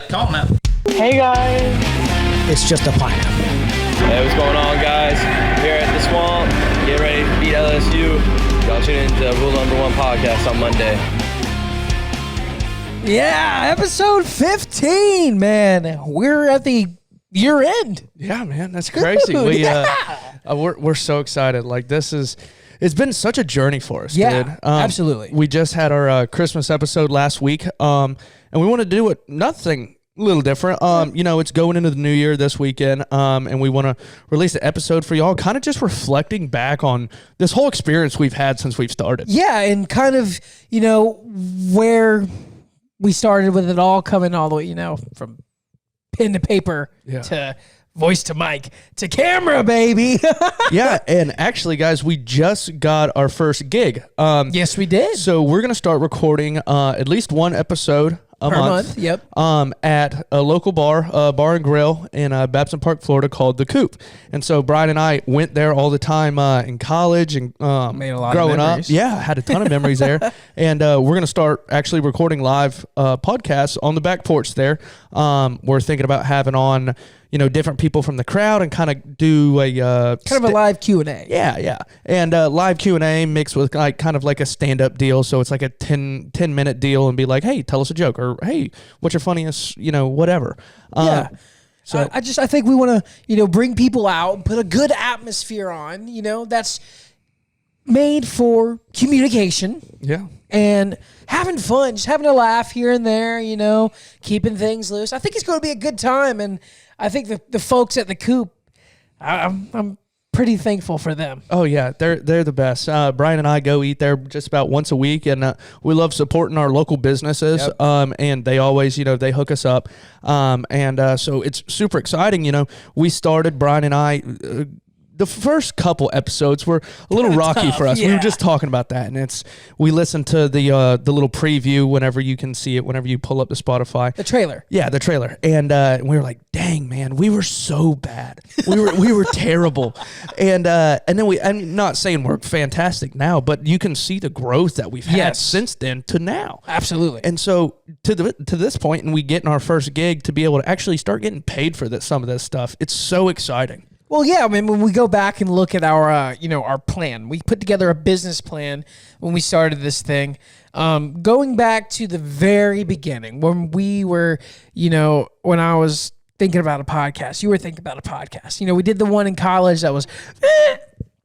Call him out. Hey guys. It's just a pineapple. Hey, what's going on, guys? Here at the Swamp, get ready to beat LSU. Y'all tune in to Rule Number 1 podcast on Monday. Yeah, episode 15, man. We're at the year end. Yeah, man, that's crazy. We're so excited. Like, it's been such a journey for us, yeah, dude. Absolutely. We just had our Christmas episode last week, and we want to do nothing a little different. It's going into the new year this weekend, and we want to release an episode for y'all, kind of just reflecting back on this whole experience we've had since we've started. Yeah, and kind of, where we started with it all, coming all the way, from pen to paper to voice to mic to camera, baby. Yeah, and actually, guys, we just got our first gig. Yes, we did. So we're going to start recording at least one episode per month. Yep. At a local bar and grill in Babson Park, Florida, called The Coop. And so Brian and I went there all the time in college and made a lot growing of memories. up. Yeah, had a ton of memories there. And we're going to start actually recording live podcasts on the back porch there. We're thinking about having on different people from the crowd and kind of do a kind of a live Q&A. Yeah. And live Q&A mixed with kind of like a stand-up deal. So it's like a 10-minute deal and be like, hey, tell us a joke, or hey, what's your funniest, whatever. Yeah. So I think we want to, bring people out and put a good atmosphere on, that's made for communication. Yeah. And having fun, just having a laugh here and there, keeping things loose. I think it's going to be a good time. And I think the folks at the Coop, I'm pretty thankful for them. Oh yeah, they're the best. Brian and I go eat there just about once a week, and we love supporting our local businesses. Yep. And they always, they hook us up. So it's super exciting. We started, Brian and I. The first couple episodes were a little rocky for us. Yeah. We were just talking about that, and we listened to the little preview whenever you can see it, whenever you pull up the Spotify. The trailer. Yeah, the trailer. And we were like, dang, man, we were so bad. We were terrible. And then I'm not saying we're fantastic now, but you can see the growth that we've had since then to now. Absolutely. And so to this point, and we get in our first gig, to be able to actually start getting paid for some of this stuff, it's so exciting. Well, yeah, I mean, when we go back and look at our, our plan, we put together a business plan when we started this thing. Going back to the very beginning, when we were, when I was thinking about a podcast, you were thinking about a podcast. We did the one in college that was,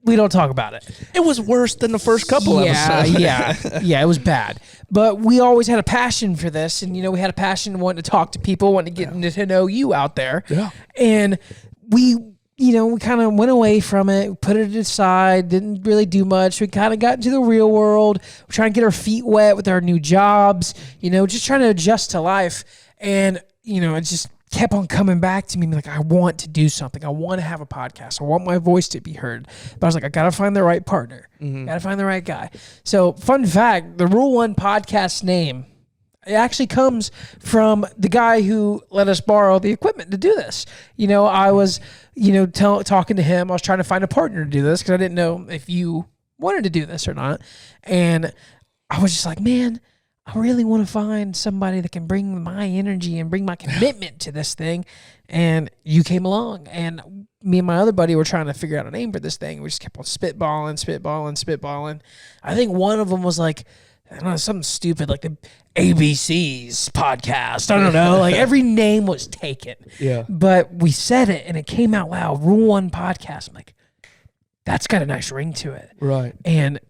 we don't talk about it. It was worse than the first couple episodes. Yeah, it was bad. But we always had a passion for this, and, we had a passion wanting to talk to people, wanting to get to know you out there. Yeah. And we kind of went away from it, put it aside, didn't really do much. We kind of got into the real world. We're trying to get our feet wet with our new jobs, just trying to adjust to life. And, it just kept on coming back to me like, I want to do something. I want to have a podcast. I want my voice to be heard. But I was like, I got to find the right partner. Got to find the right guy. So fun fact, the Rule 1 podcast name, it actually comes from the guy who let us borrow the equipment to do this. I was, talking to him. I was trying to find a partner to do this because I didn't know if you wanted to do this or not. And I was just like, man, I really want to find somebody that can bring my energy and bring my commitment to this thing. And you came along, and me and my other buddy were trying to figure out a name for this thing. We just kept on spitballing. I think one of them was like, I don't know, something stupid like the ABC's podcast. I don't know. Like every name was taken. Yeah. But we said it and it came out loud. Rule 1 podcast. I'm like, that's got a nice ring to it. Right. And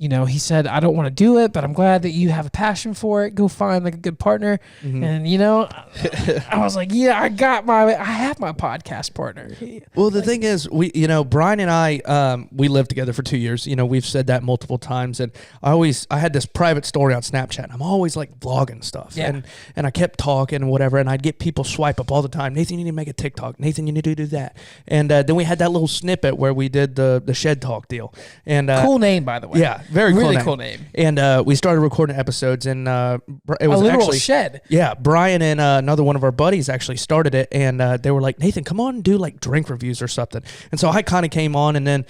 he said, I don't want to do it, but I'm glad that you have a passion for it. Go find like a good partner. Mm-hmm. And, I was like, yeah, I have my podcast partner. Well, the thing is, Brian and I, we lived together for 2 years. We've said that multiple times. And I had this private story on Snapchat. And I'm always like vlogging stuff. Yeah. And I kept talking and whatever. And I'd get people swipe up all the time. Nathan, you need to make a TikTok. Nathan, you need to do that. And then we had that little snippet where we did the Shed Talk deal. And cool name, by the way. Yeah. Very really cool name. cool name. And we started recording episodes, and it was a literal actually shed. Yeah, Brian and another one of our buddies actually started it, and they were like, Nathan, come on and do like drink reviews or something. And so I kind of came on, and then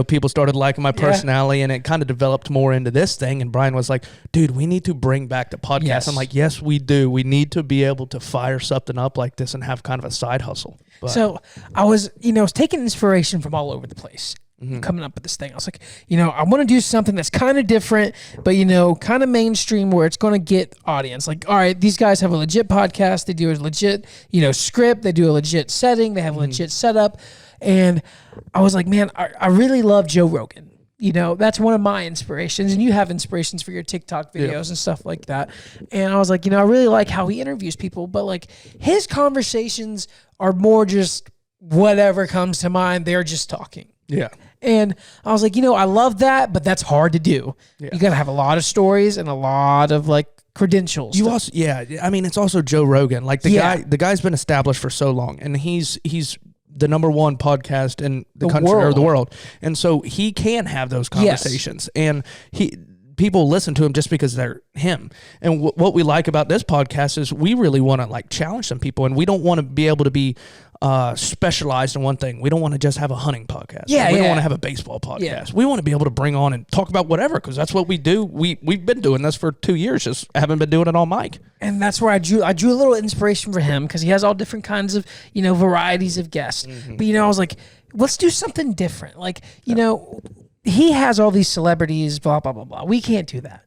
people started liking my personality, and it kind of developed more into this thing. And Brian was like, dude, we need to bring back the podcast. Yes. I'm like, yes, we do. We need to be able to fire something up like this and have kind of a side hustle. But, so I was taking inspiration from all over the place. Coming up with this thing, I was like, I want to do something that's kind of different, but kind of mainstream, where it's going to get audience. Like, all right, these guys have a legit podcast, they do a legit script, they do a legit setting, they have a legit setup. And I was like, man, I really love Joe Rogan. That's one of my inspirations, and you have inspirations for your TikTok videos and stuff like that. And I was like, I really like how he interviews people, but like his conversations are more just whatever comes to mind. They're just talking. Yeah. And I was like, I love that, but that's hard to do. Yeah. You got to have a lot of stories and a lot of like credentials. It's also Joe Rogan. Like the guy's been established for so long, and he's the number one podcast in the country or the world. And so he can have those conversations, and people listen to him just because they're him. And what we like about this podcast is we really want to like challenge some people, and we don't want to be able to be specialized in one thing. We don't want to just have a hunting podcast. We don't want to have a baseball podcast. Yeah. We want to be able to bring on and talk about whatever, because that's what we do. We've been doing this for 2 years, just haven't been doing it on mic. And that's where I drew a little inspiration for him, because he has all different kinds of varieties of guests. But I was like, let's do something different. Like he has all these celebrities, blah blah blah blah. We can't do that.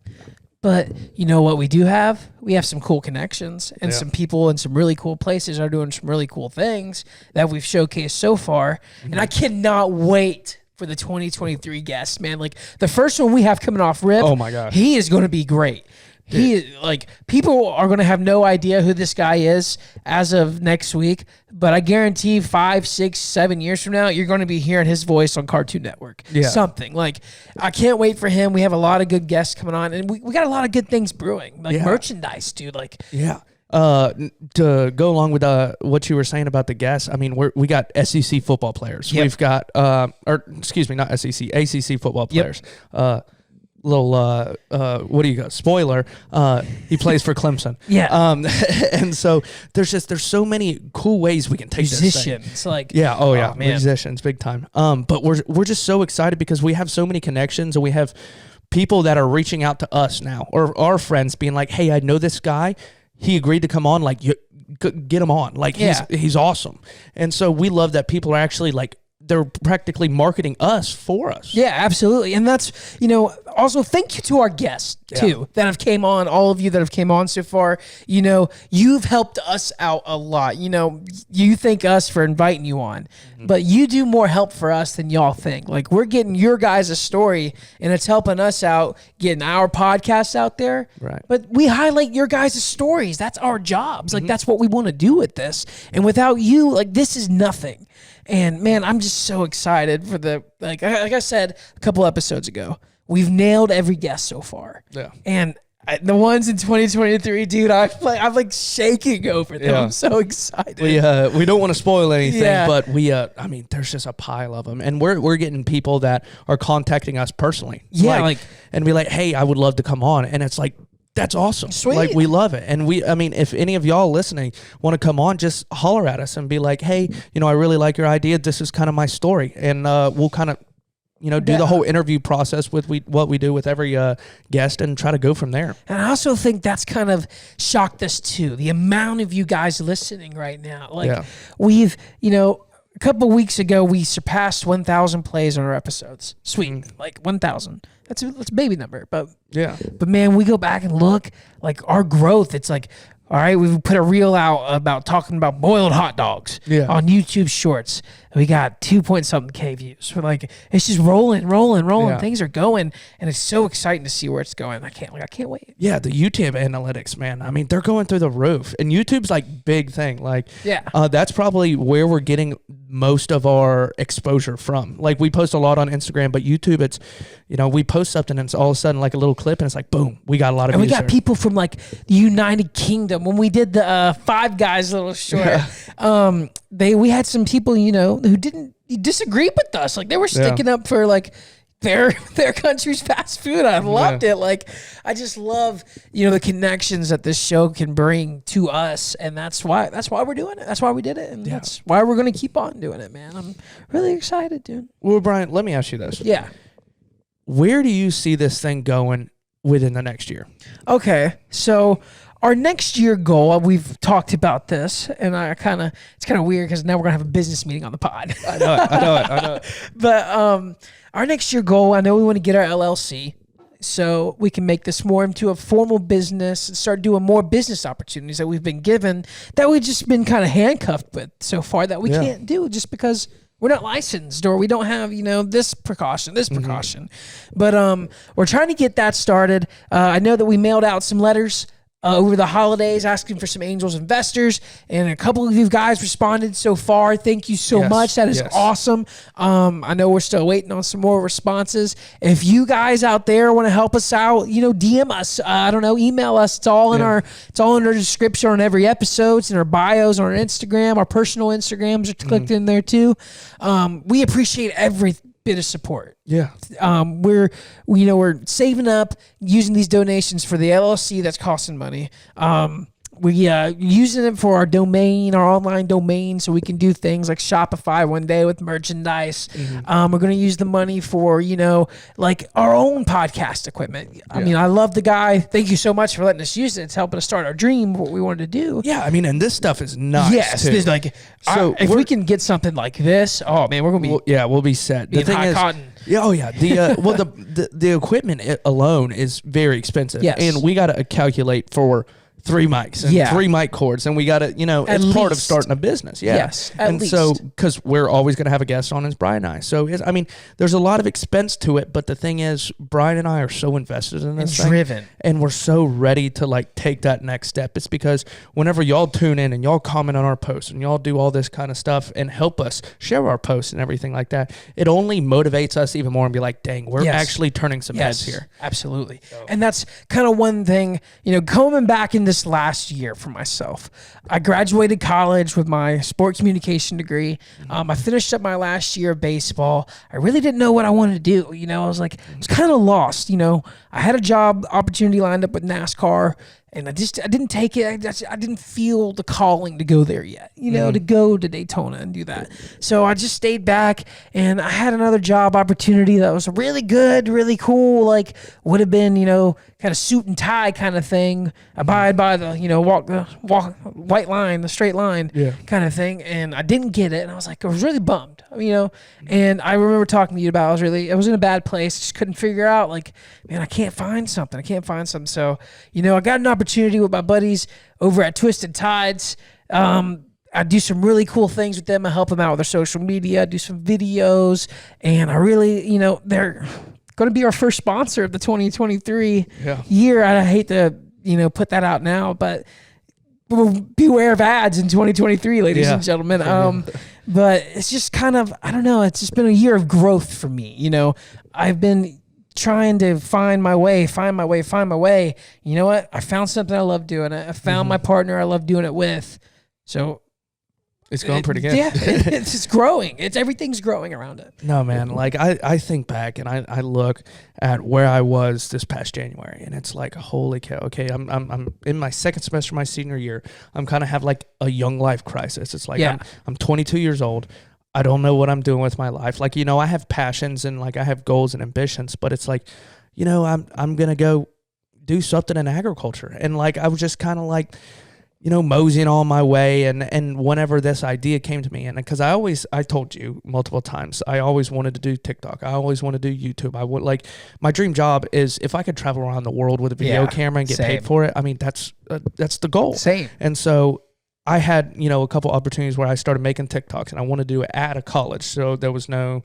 But you know what we do have? We have some cool connections, and some people in some really cool places are doing some really cool things that we've showcased so far. And I cannot wait for the 2023 guests, man. Like the first one we have coming off rip. Oh my gosh. He is going to be great. People are going to have no idea who this guy is as of next week, but I guarantee 5, 6, 7 years from now, you're going to be hearing his voice on Cartoon Network. Yeah. Something like, I can't wait for him. We have a lot of good guests coming on, and we got a lot of good things brewing, like merchandise, dude. To go along with what you were saying about the guests, I mean, we got SEC football players. Yep. We've got, not SEC, ACC football players. Yep. What do you got? Spoiler. He plays for Clemson. Yeah. And so there's so many cool ways we can take musicians, this thing. Musicians, big time. But we're just so excited because we have so many connections, and we have people that are reaching out to us now, or our friends being like, hey, I know this guy. He agreed to come on. Like, get him on. Like, he's awesome. And so we love that people are actually like, they're practically marketing us for us. Yeah, absolutely. And that's, also thank you to our guests too, that have came on, all of you that have came on so far. You've helped us out a lot. You thank us for inviting you on, but you do more help for us than y'all think. Like, we're getting your guys' story, and it's helping us out, getting our podcasts out there. Right. But we highlight your guys' stories. That's our jobs. Like, that's what we want to do with this. And without you, like, this is nothing. And man, I'm just so excited for like I said a couple episodes ago, we've nailed every guest so far. Yeah. And the ones in 2023, dude, I'm like shaking over them. Yeah. I'm so excited. We don't want to spoil anything, but there's just a pile of them, and we're getting people that are contacting us personally. Yeah, and be like, hey, I would love to come on, and it's like, that's awesome. Sweet. Like, we love it. And if any of y'all listening want to come on, just holler at us and be like, hey, I really like your idea. This is kind of my story. And we'll kind of, do the whole interview process with what we do with every guest, and try to go from there. And I also think that's kind of shocked us too. The amount of you guys listening right now. We've, a couple of weeks ago, we surpassed 1,000 plays on our episodes. Sweet. 1,000. That's a baby number. But man, we go back and look, like, our growth, it's like, all right, we've put a reel out about talking about boiled hot dogs on YouTube Shorts. We got 2-point-something K views. We're like, it's just rolling. Yeah. Things are going, and it's so exciting to see where it's going. I can't wait. Yeah, the YouTube analytics, man. I mean, they're going through the roof, and YouTube's like big thing. Like, that's probably where we're getting most of our exposure from. Like, we post a lot on Instagram, but YouTube, it's, we post something and it's all of a sudden like a little clip, and it's like, boom, we got a lot of. And we got people from like the United Kingdom. When we did the Five Guys little short, we had some people, who didn't disagree with us. Like, they were sticking up for like their country's fast food. I loved it. Like, I just love, the connections that this show can bring to us, and that's why we're doing it. That's why we did it, and that's why we're going to keep on doing it, man. I'm really excited, dude. Well, Brian, let me ask you this. Yeah. Where do you see this thing going within the next year? Okay, so our next year goal, we've talked about this, and it's kind of weird because now we're gonna have a business meeting on the pod. I know it. But our next year goal, I know we want to get our LLC, so we can make this more into a formal business and start doing more business opportunities that we've been given that we've just been kind of handcuffed with so far that we can't do just because we're not licensed or we don't have, this precaution. But we're trying to get that started. I know that we mailed out some letters over the holidays asking for some angels investors, and a couple of you guys responded so far. Thank you so much. That is awesome. I know we're still waiting on some more responses. If you guys out there want to help us out, DM us. I don't know, email us. It's all in our description on every episode. It's in our bios on our Instagram. Our personal Instagrams are clicked in there too. We appreciate every bit of support. Yeah. We're saving up, using these donations for the LLC that's costing money. We using it for our domain, our online domain, so we can do things like Shopify one day with merchandise. We're going to use the money for, like our own podcast equipment. I mean, I love the guy. Thank you so much for letting us use it. It's helping us start our dream, what we wanted to do. Yeah, I mean, and this stuff is nice. Yes, too. There's like, if we can get something like this, oh man, we're going to be we'll be set. The thing high is, cotton. Yeah, oh yeah. The equipment alone is very expensive. Yes. And we got to calculate for 3 mics and 3 mic cords, and we got to, it's part of starting a business. Yeah. Yes, at least. So, because we're always going to have a guest on, is Brian and I. So, there's a lot of expense to it, but the thing is, Brian and I are so invested in this thing, driven, and we're so ready to take that next step. It's because whenever y'all tune in and y'all comment on our posts and y'all do all this kind of stuff and help us share our posts and everything like that, it only motivates us even more and be like, dang, we're actually turning some heads here. Absolutely. So. And that's kind of one thing, coming back in this last year for myself. I graduated college with my sport communication degree. I finished up my last year of baseball. I really didn't know what I wanted to do. I was kind of lost. I had a job opportunity lined up with NASCAR, and I didn't take it. I didn't feel the calling to go there yet, to go to Daytona and do that. So I just stayed back, and I had another job opportunity that was really good, really cool, would have been, kind of suit and tie kind of thing, abide by the, walk the white line, the straight line kind of thing. And I didn't get it. And I was really bummed, and I remember talking to you about, I was in a bad place. Just couldn't figure out man, I can't find something. So, I got an opportunity with my buddies over at Twisted Tides. I do some really cool things with them. I help them out with their social media, do some videos, and I really, they're going to be our first sponsor of the 2023 year. I hate to, put that out now, but beware of ads in 2023, ladies and gentlemen. But it's just kind of, I don't know, it's just been a year of growth for me. I've been trying to find my way. You know what? I found something I love doing it. I found my partner I love doing it with. So it's going pretty good. Yeah, it's just growing. Everything's growing around it. No, man. I think back and I look at where I was this past January, and it's holy cow. Okay, I'm in my second semester of my senior year. I'm kind of have a young life crisis. It's I'm 22 years old. I don't know what I'm doing with my life. I have passions and I have goals and ambitions, but it's I'm gonna go do something in agriculture, and I was just kind of moseying on my way, and whenever this idea came to me, and because I told you multiple times, I always wanted to do TikTok. I always wanted to do YouTube. I would my dream job is if I could travel around the world with a video camera and get paid for it. I mean, that's the goal. Same. And so I had, a couple opportunities where I started making TikToks, and I wanted to do it at a college. So there was no,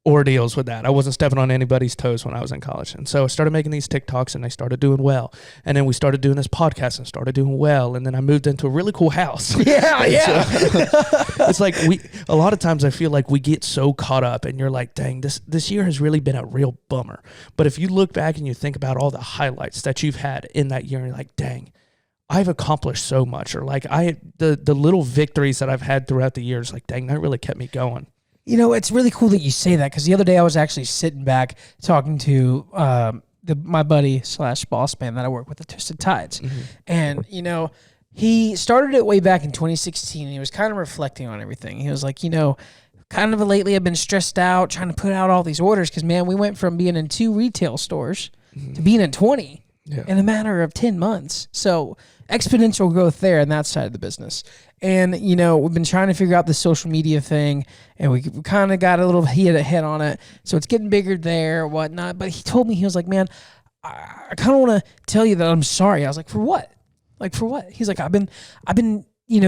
ordeals with that. I wasn't stepping on anybody's toes when I was in college. And so I started making these TikToks, and they started doing well. And then we started doing this podcast and started doing well. And then I moved into a really cool house. Yeah. It's a lot of times I feel like we get so caught up, and you're like, dang, this year has really been a real bummer. But if you look back and you think about all the highlights that you've had in that year, and you're like, dang, I've accomplished so much, or the little victories that I've had throughout the years, dang, that really kept me going. it's really cool that you say that, because the other day I was actually sitting back talking to my buddy / boss man that I work with at Twisted Tides. And, he started it way back in 2016, and he was kind of reflecting on everything. He was like, kind of lately I've been stressed out trying to put out all these orders, because, man, we went from being in 2 retail stores to being in 20 in a matter of 10 months. So exponential growth there in that side of the business. And, we've been trying to figure out the social media thing, and we kind of got a little hit on it. So it's getting bigger there, whatnot. But he told me, he was like, man, I kind of want to tell you that I'm sorry. I was like, for what? Like, for what? He's like, I've been,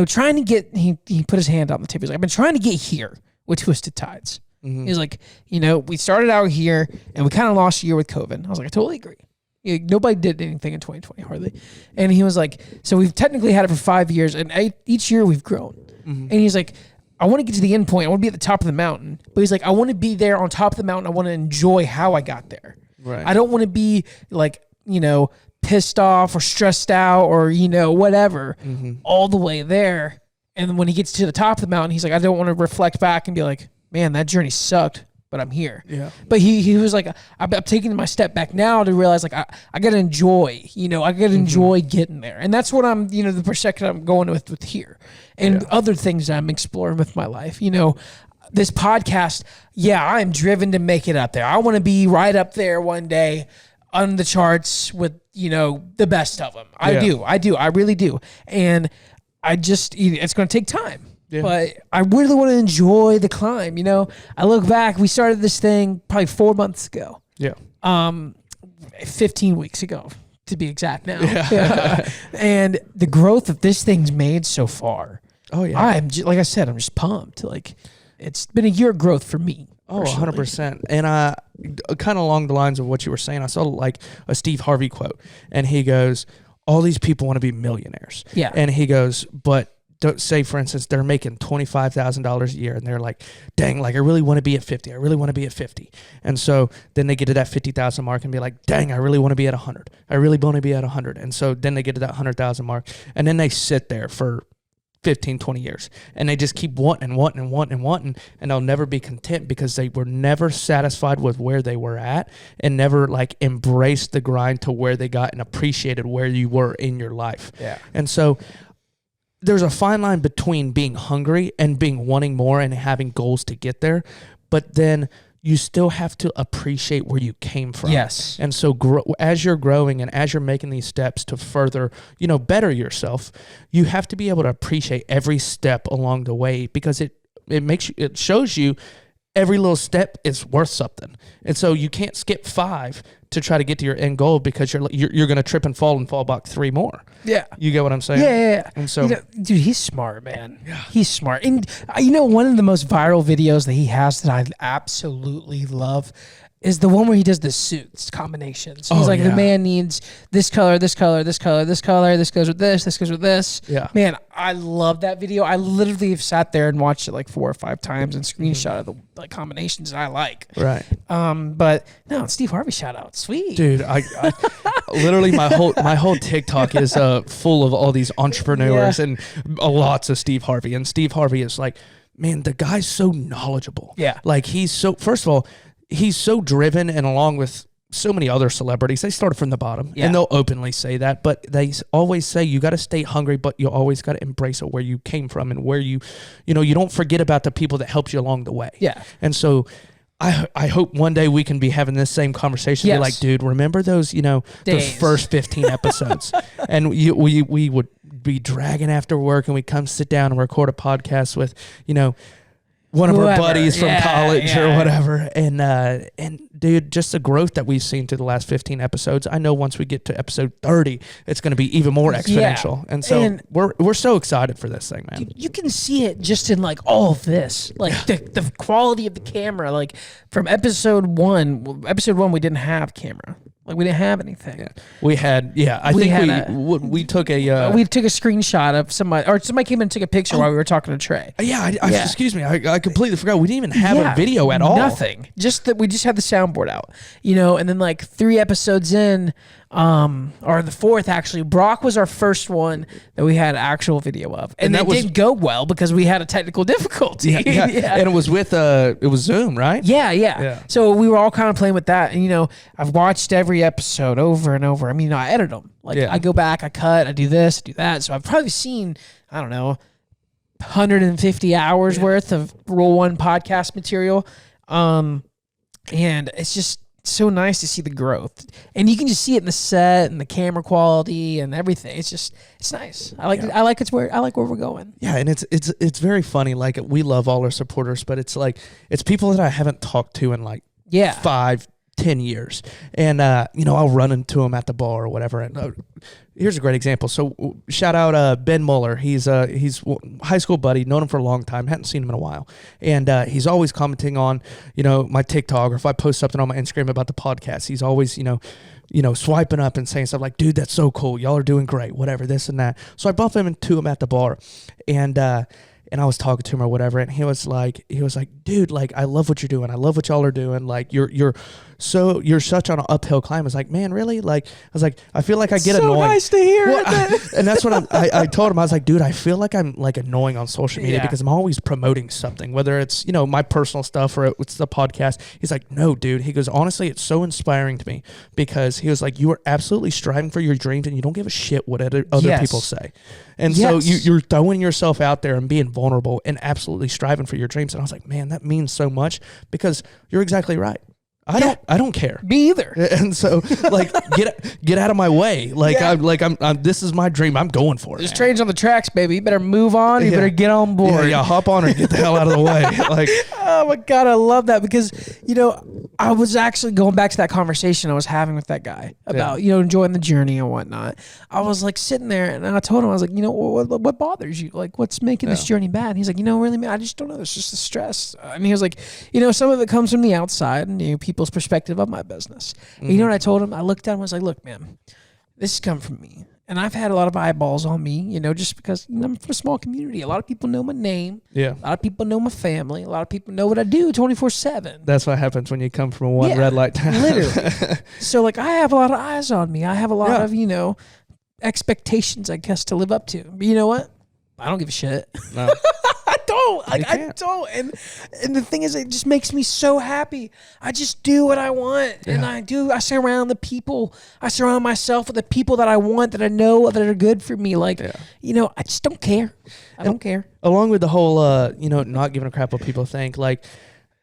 trying to get, he put his hand on the table. He's like, I've been trying to get here with Twisted Tides. He's like, we started out here and we kind of lost a year with COVID. I was like, I totally agree. Nobody did anything in 2020 hardly. And he was like, so we've technically had it for 5 years, and each year we've grown. And he's like, I want to get to the end point. I want to be at the top of the mountain. But he's like, I want to be there on top of the mountain. I want to enjoy how I got there. Right. I don't want to be like, pissed off or stressed out or, whatever all the way there. And then when he gets to the top of the mountain, he's like, I don't want to reflect back and be like, man, that journey sucked, but I'm here. Yeah. But he was like, I'm taking my step back now to realize, like, I got to enjoy, I got to enjoy getting there. And that's what I'm, the perspective I'm going with here, and other things I'm exploring with my life. This podcast, I'm driven to make it up there. I want to be right up there one day on the charts with, the best of them. I do. I really do. And I just, it's going to take time. Yeah. But I really want to enjoy the climb. I look back, we started this thing probably 4 months ago. Yeah. 15 weeks ago, to be exact now. Yeah. And the growth that this thing's made so far. Oh, yeah. Like I said, I'm just pumped. Like, it's been a year of growth for me. Oh, 100%. And kind of along the lines of what you were saying, I saw like a Steve Harvey quote, and he goes, all these people want to be millionaires. Yeah. And he goes, but don't say, for instance, they're making $25,000 a year, and they're like, dang, like I really want to be at 50. I really want to be at 50. And so then they get to that 50,000 mark and be like, dang, I really want to be at 100. I really want to be at 100. And so then they get to that 100,000 mark, and then they sit there for 15, 20 years, and they just keep wanting, and they'll never be content because they were never satisfied with where they were at, and never like embraced the grind to where they got and appreciated where you were in your life. Yeah. And so there's a fine line between being hungry and being wanting more and having goals to get there, but then you still have to appreciate where you came from. Yes. And so as you're growing and as you're making these steps to further, better yourself, you have to be able to appreciate every step along the way, because it shows you every little step is worth something. And so you can't skip 5 to try to get to your end goal, because you're going to trip and fall back 3 more. Yeah. You get what I'm saying? Yeah. And so, dude, he's smart, man. Yeah. He's smart. And one of the most viral videos that he has that I absolutely love is the one where he does the suits combinations. He's like, the man needs this color, this color, this color, this color, this goes with this goes with this. Yeah. Man, I love that video. I literally have sat there and watched it like 4 or 5 times and screenshotted the combinations that I like. Right. But no, Steve Harvey shout out. Sweet. Dude, I literally my whole TikTok is full of all these entrepreneurs and lots of Steve Harvey. And Steve Harvey is like, man, the guy's so knowledgeable. Yeah. Like first of all, he's so driven, and along with so many other celebrities, they started from the bottom, and they'll openly say that, but they always say you got to stay hungry, but you always got to embrace it where you came from, and where you don't forget about the people that helped you along the way. Yeah. And so I hope one day we can be having this same conversation. Yes. Be like, dude, remember those, those first 15 episodes, and we would be dragging after work, and we come sit down and record a podcast with, one of our buddies from college or whatever. And dude, just the growth that we've seen through the last 15 episodes. I know once we get to episode 30, it's going to be even more exponential. And so we're so excited for this thing, man. You can see it just in like all of this, like the quality of the camera, like from episode 1, we didn't have camera. Like, we didn't have anything. Yeah. We had, we took a... we took a screenshot of somebody came in and took a picture while we were talking to Trey. Excuse me, I completely forgot. We didn't even have a video at all. Nothing. Just that we just had the soundboard out, and then like 3 episodes in, or the fourth actually. Brock was our first one that we had actual video of, and that didn't go well because we had a technical difficulty. Yeah. And it was with it was Zoom, right? Yeah. So we were all kind of playing with that, and I've watched every episode over and over. I mean, I edit them. I go back, I cut, I do this, I do that. So I've probably seen, I don't know, 150 hours worth of Roll One podcast material, and it's just so nice to see the growth, and you can just see it in the set and the camera quality and everything. It's nice. I like where we're going. Yeah, and it's very funny. Like, we love all our supporters, but it's people that I haven't talked to in 5-10 years, and I'll run into them at the bar or whatever. And here's a great example. So shout out Ben Muller. He's a high school buddy, known him for a long time, hadn't seen him in a while, and he's always commenting on my TikTok, or if I post something on my Instagram about the podcast, he's always swiping up and saying stuff like, dude, that's so cool, y'all are doing great, whatever, this and that. So I bumped into him at the bar, and I was talking to him or whatever, and he was like, dude, like, I love what you're doing. I love what y'all are doing. Like, you're such on an uphill climb. I was like, man, really? Like, I was like, I feel like I get annoying. So nice to hear. And that's what I told him. I was like, dude, I feel like I'm like annoying on social media because I'm always promoting something, whether it's, my personal stuff or it's the podcast. He's like, no, dude. He goes, honestly, it's so inspiring to me, because he was like, you are absolutely striving for your dreams and you don't give a shit what other people say. And so you're throwing yourself out there and being vulnerable and absolutely striving for your dreams. And I was like, man, that means so much, because you're exactly right. I don't care. Me either. And so, like, get out of my way. Like, I'm this is my dream. I'm going for it. There's trains on the tracks, baby. You better move on. You better get on board. Yeah, hop on or get the hell out of the way. Like, oh my God, I love that, because I was actually going back to that conversation I was having with that guy about enjoying the journey and whatnot. I was like sitting there, and I told him, I was like, what bothers you? Like, what's making this journey bad? And he's like, really, man, I just don't know. It's just the stress. And he was like, some of it comes from the outside and people's perspective of my business. And you know what I told him? I looked at him, I was like, look, man, this has come from me. And I've had a lot of eyeballs on me, just because I'm from a small community. A lot of people know my name. Yeah. A lot of people know my family. A lot of people know what I do 24/7. That's what happens when you come from one red light town. Literally. So, I have a lot of eyes on me. I have a lot of, expectations, I guess, to live up to. But you know what? I don't give a shit. No. I don't. I don't. And the thing is, it just makes me so happy. I just do what I want. Yeah. And I surround myself with the people that I want, that I know that are good for me. I just don't care. I don't care. Along with the whole, not giving a crap what people think,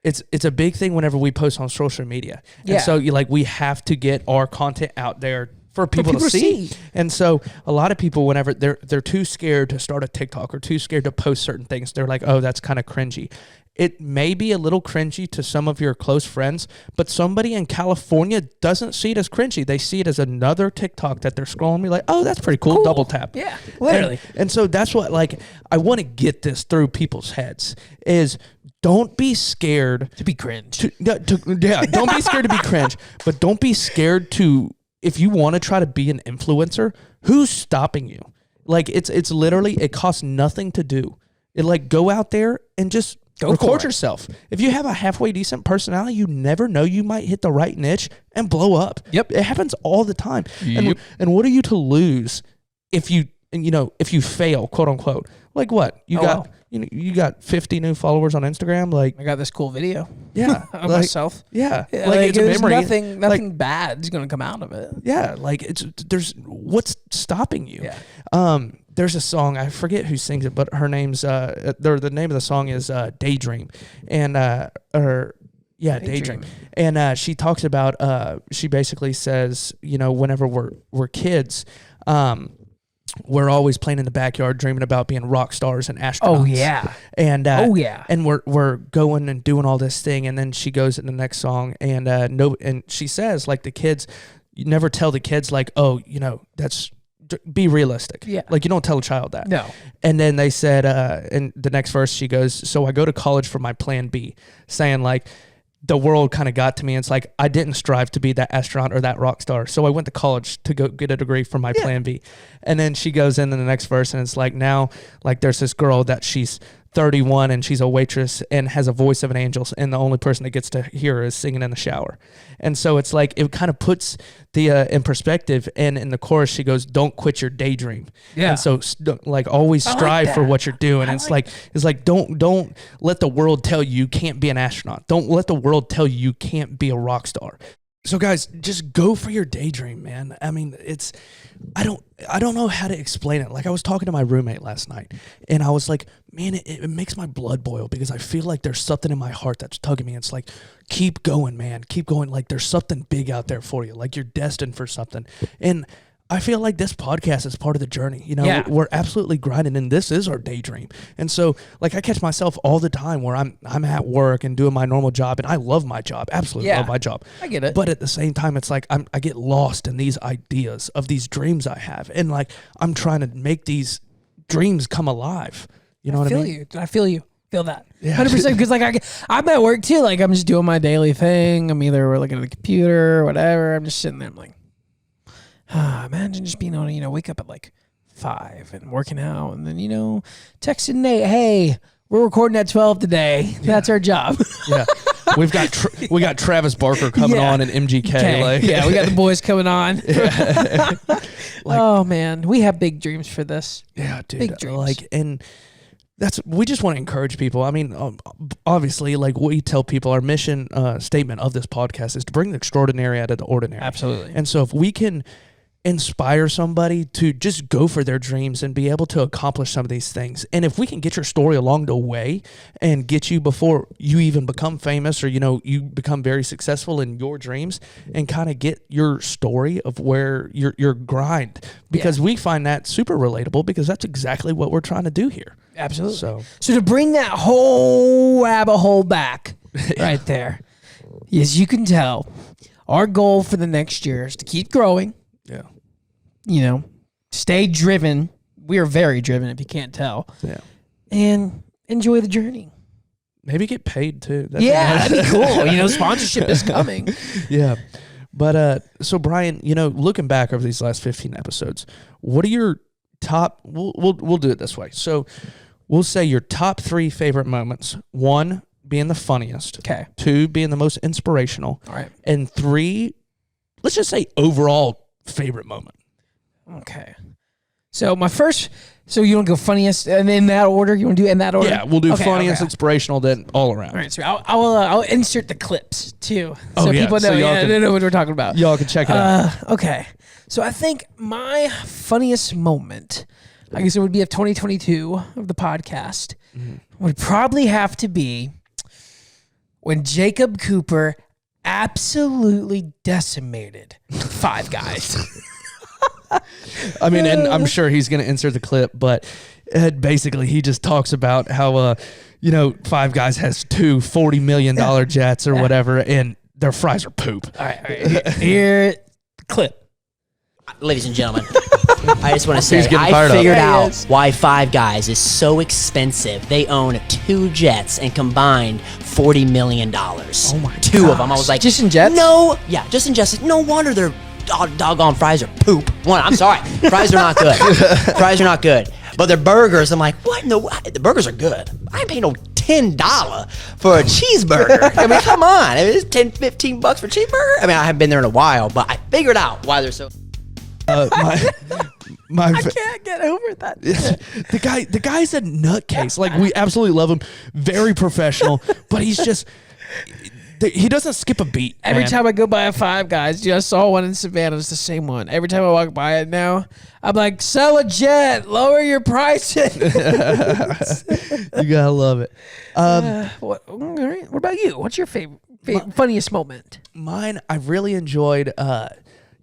it's a big thing whenever we post on social media. Yeah. And so we have to get our content out there for people to see. And so a lot of people, whenever they're too scared to start a TikTok or too scared to post certain things, they're like, oh, that's kind of cringy. It may be a little cringy to some of your close friends, but somebody in California doesn't see it as cringy. They see it as another TikTok that they're scrolling and be like, oh, that's pretty cool. Double tap. Yeah, literally. And so that's what, I want to get this through people's heads is, don't be scared to be cringe. Don't be scared to be cringe, but don't be scared to, if you want to try to be an influencer, who's stopping you? It's literally, it costs nothing to do. Go out there and just record yourself. If you have a halfway decent personality, you never know, you might hit the right niche and blow up. Yep. It happens all the time. Yep. And what are you to lose if you fail, quote unquote? What? You got 50 new followers on Instagram. I got this cool video. Yeah. Of myself. Yeah. It's a memory. Nothing bad is going to come out of it. Yeah. There's what's stopping you? Yeah. There's a song, I forget who sings it, but her name's, the name of the song is Daydream. And, Daydream. And she talks about, she basically says, whenever we're kids, we're always playing in the backyard, dreaming about being rock stars and astronauts. Oh yeah, and and we're going and doing all this thing, and then she goes in the next song, and and she says, the kids, you never tell the kids that's, be realistic. Yeah, you don't tell a child that. No. And then they said, in the next verse, she goes, so I go to college for my plan B, saying the world kind of got to me. And it's I didn't strive to be that astronaut or that rock star. So I went to college to go get a degree for my plan B. And then she goes in the next verse, and it's now, there's this girl that she's 31 and she's a waitress and has a voice of an angel, and the only person that gets to hear her is singing in the shower. And so it's like it kind of puts the in perspective. And in the chorus she goes, "Don't quit your daydream." Yeah. And so like always strive for what you're doing. And it's like don't let the world tell you can't be an astronaut. Don't let the world tell you can't be a rock star. So guys, just go for your daydream, man. I mean, I don't know how to explain it. Like I was talking to my roommate last night and I was like, man, it makes my blood boil because I feel like there's something in my heart that's tugging me. It's like, keep going, man. Keep going. Like there's something big out there for you. Like you're destined for something. And I feel like this podcast is part of the journey. You know, we're absolutely grinding, and this is our daydream. And so, like, I catch myself all the time where I'm at work and doing my normal job, and I love my job, absolutely love my job. I get it. But at the same time, it's like I get lost in these ideas of these dreams I have, and like I'm trying to make these dreams come alive. You know what I mean? I feel you. Feel that. Yeah. 100%. Because like I'm at work too. Like I'm just doing my daily thing. I'm either looking at the computer or whatever. I'm just sitting there. I'm like, imagine just being able to, wake up at like 5 and working out and then, texting Nate, hey, we're recording at 12 today. Yeah. That's our job. Yeah. We got Travis Barker coming on and MGK. Okay. Like. Yeah, we got the boys coming on. Oh man, we have big dreams for this. Yeah, dude. Big dreams. Like, and we just want to encourage people. I mean, obviously, like we tell people, our mission statement of this podcast is to bring the extraordinary out of the ordinary. Absolutely. And so if we can inspire somebody to just go for their dreams and be able to accomplish some of these things. And if we can get your story along the way and get you before you even become famous or, you become very successful in your dreams and kind of get your story of where your grind, because we find that super relatable because that's exactly what we're trying to do here. Absolutely. So to bring that whole rabbit hole back right there, as you can tell, our goal for the next year is to keep growing. Yeah. Stay driven. We are very driven, if you can't tell. Yeah. And enjoy the journey. Maybe get paid too. That'd be cool. Sponsorship is coming. Yeah. But so Brian, looking back over these last 15 episodes, what are your top we'll do it this way. So we'll say your top 3 favorite moments. 1 being the funniest. Okay. 2 being the most inspirational. All right. And 3, let's just say overall favorite moment. Okay. So my first, you want to go funniest and in that order? You want to do it in that order? Yeah, we'll do funniest, inspirational, then all around. All right. So I'll insert the clips too, so people know. So they know what we're talking about. Y'all can check it out. Okay. So I think my funniest moment, I guess it would be of 2022 of the podcast, would probably have to be when Jacob Cooper absolutely decimated Five Guys. I mean, and I'm sure he's going to insert the clip, but basically he just talks about how, Five Guys has 2 $40 million jets or whatever, and their fries are poop. All right. Here, clip. Ladies and gentlemen, I just want to say I figured out why Five Guys is so expensive. They own 2 jets and combined $40 million. Oh my! 2 of them. I was like, just in jets? No, yeah, just in jets. No wonder their doggone fries are poop. I'm sorry, fries are not good. Fries are not good. But their burgers, I'm like, what? No, the burgers are good. I ain't paying no $10 for a cheeseburger. I mean, come on. It's $10, $15 for a cheeseburger. I mean, I haven't been there in a while, but I figured out why they're so. I can't get over that. The guy's a nutcase. Like, we absolutely love him. Very professional, but he's just. He doesn't skip a beat. Every time I go by a Five Guys, I saw one in Savannah. It's the same one. Every time I walk by it now, I'm like, sell a jet, lower your prices. You gotta love it. What about you? What's your favorite funniest moment? Mine, I really enjoyed.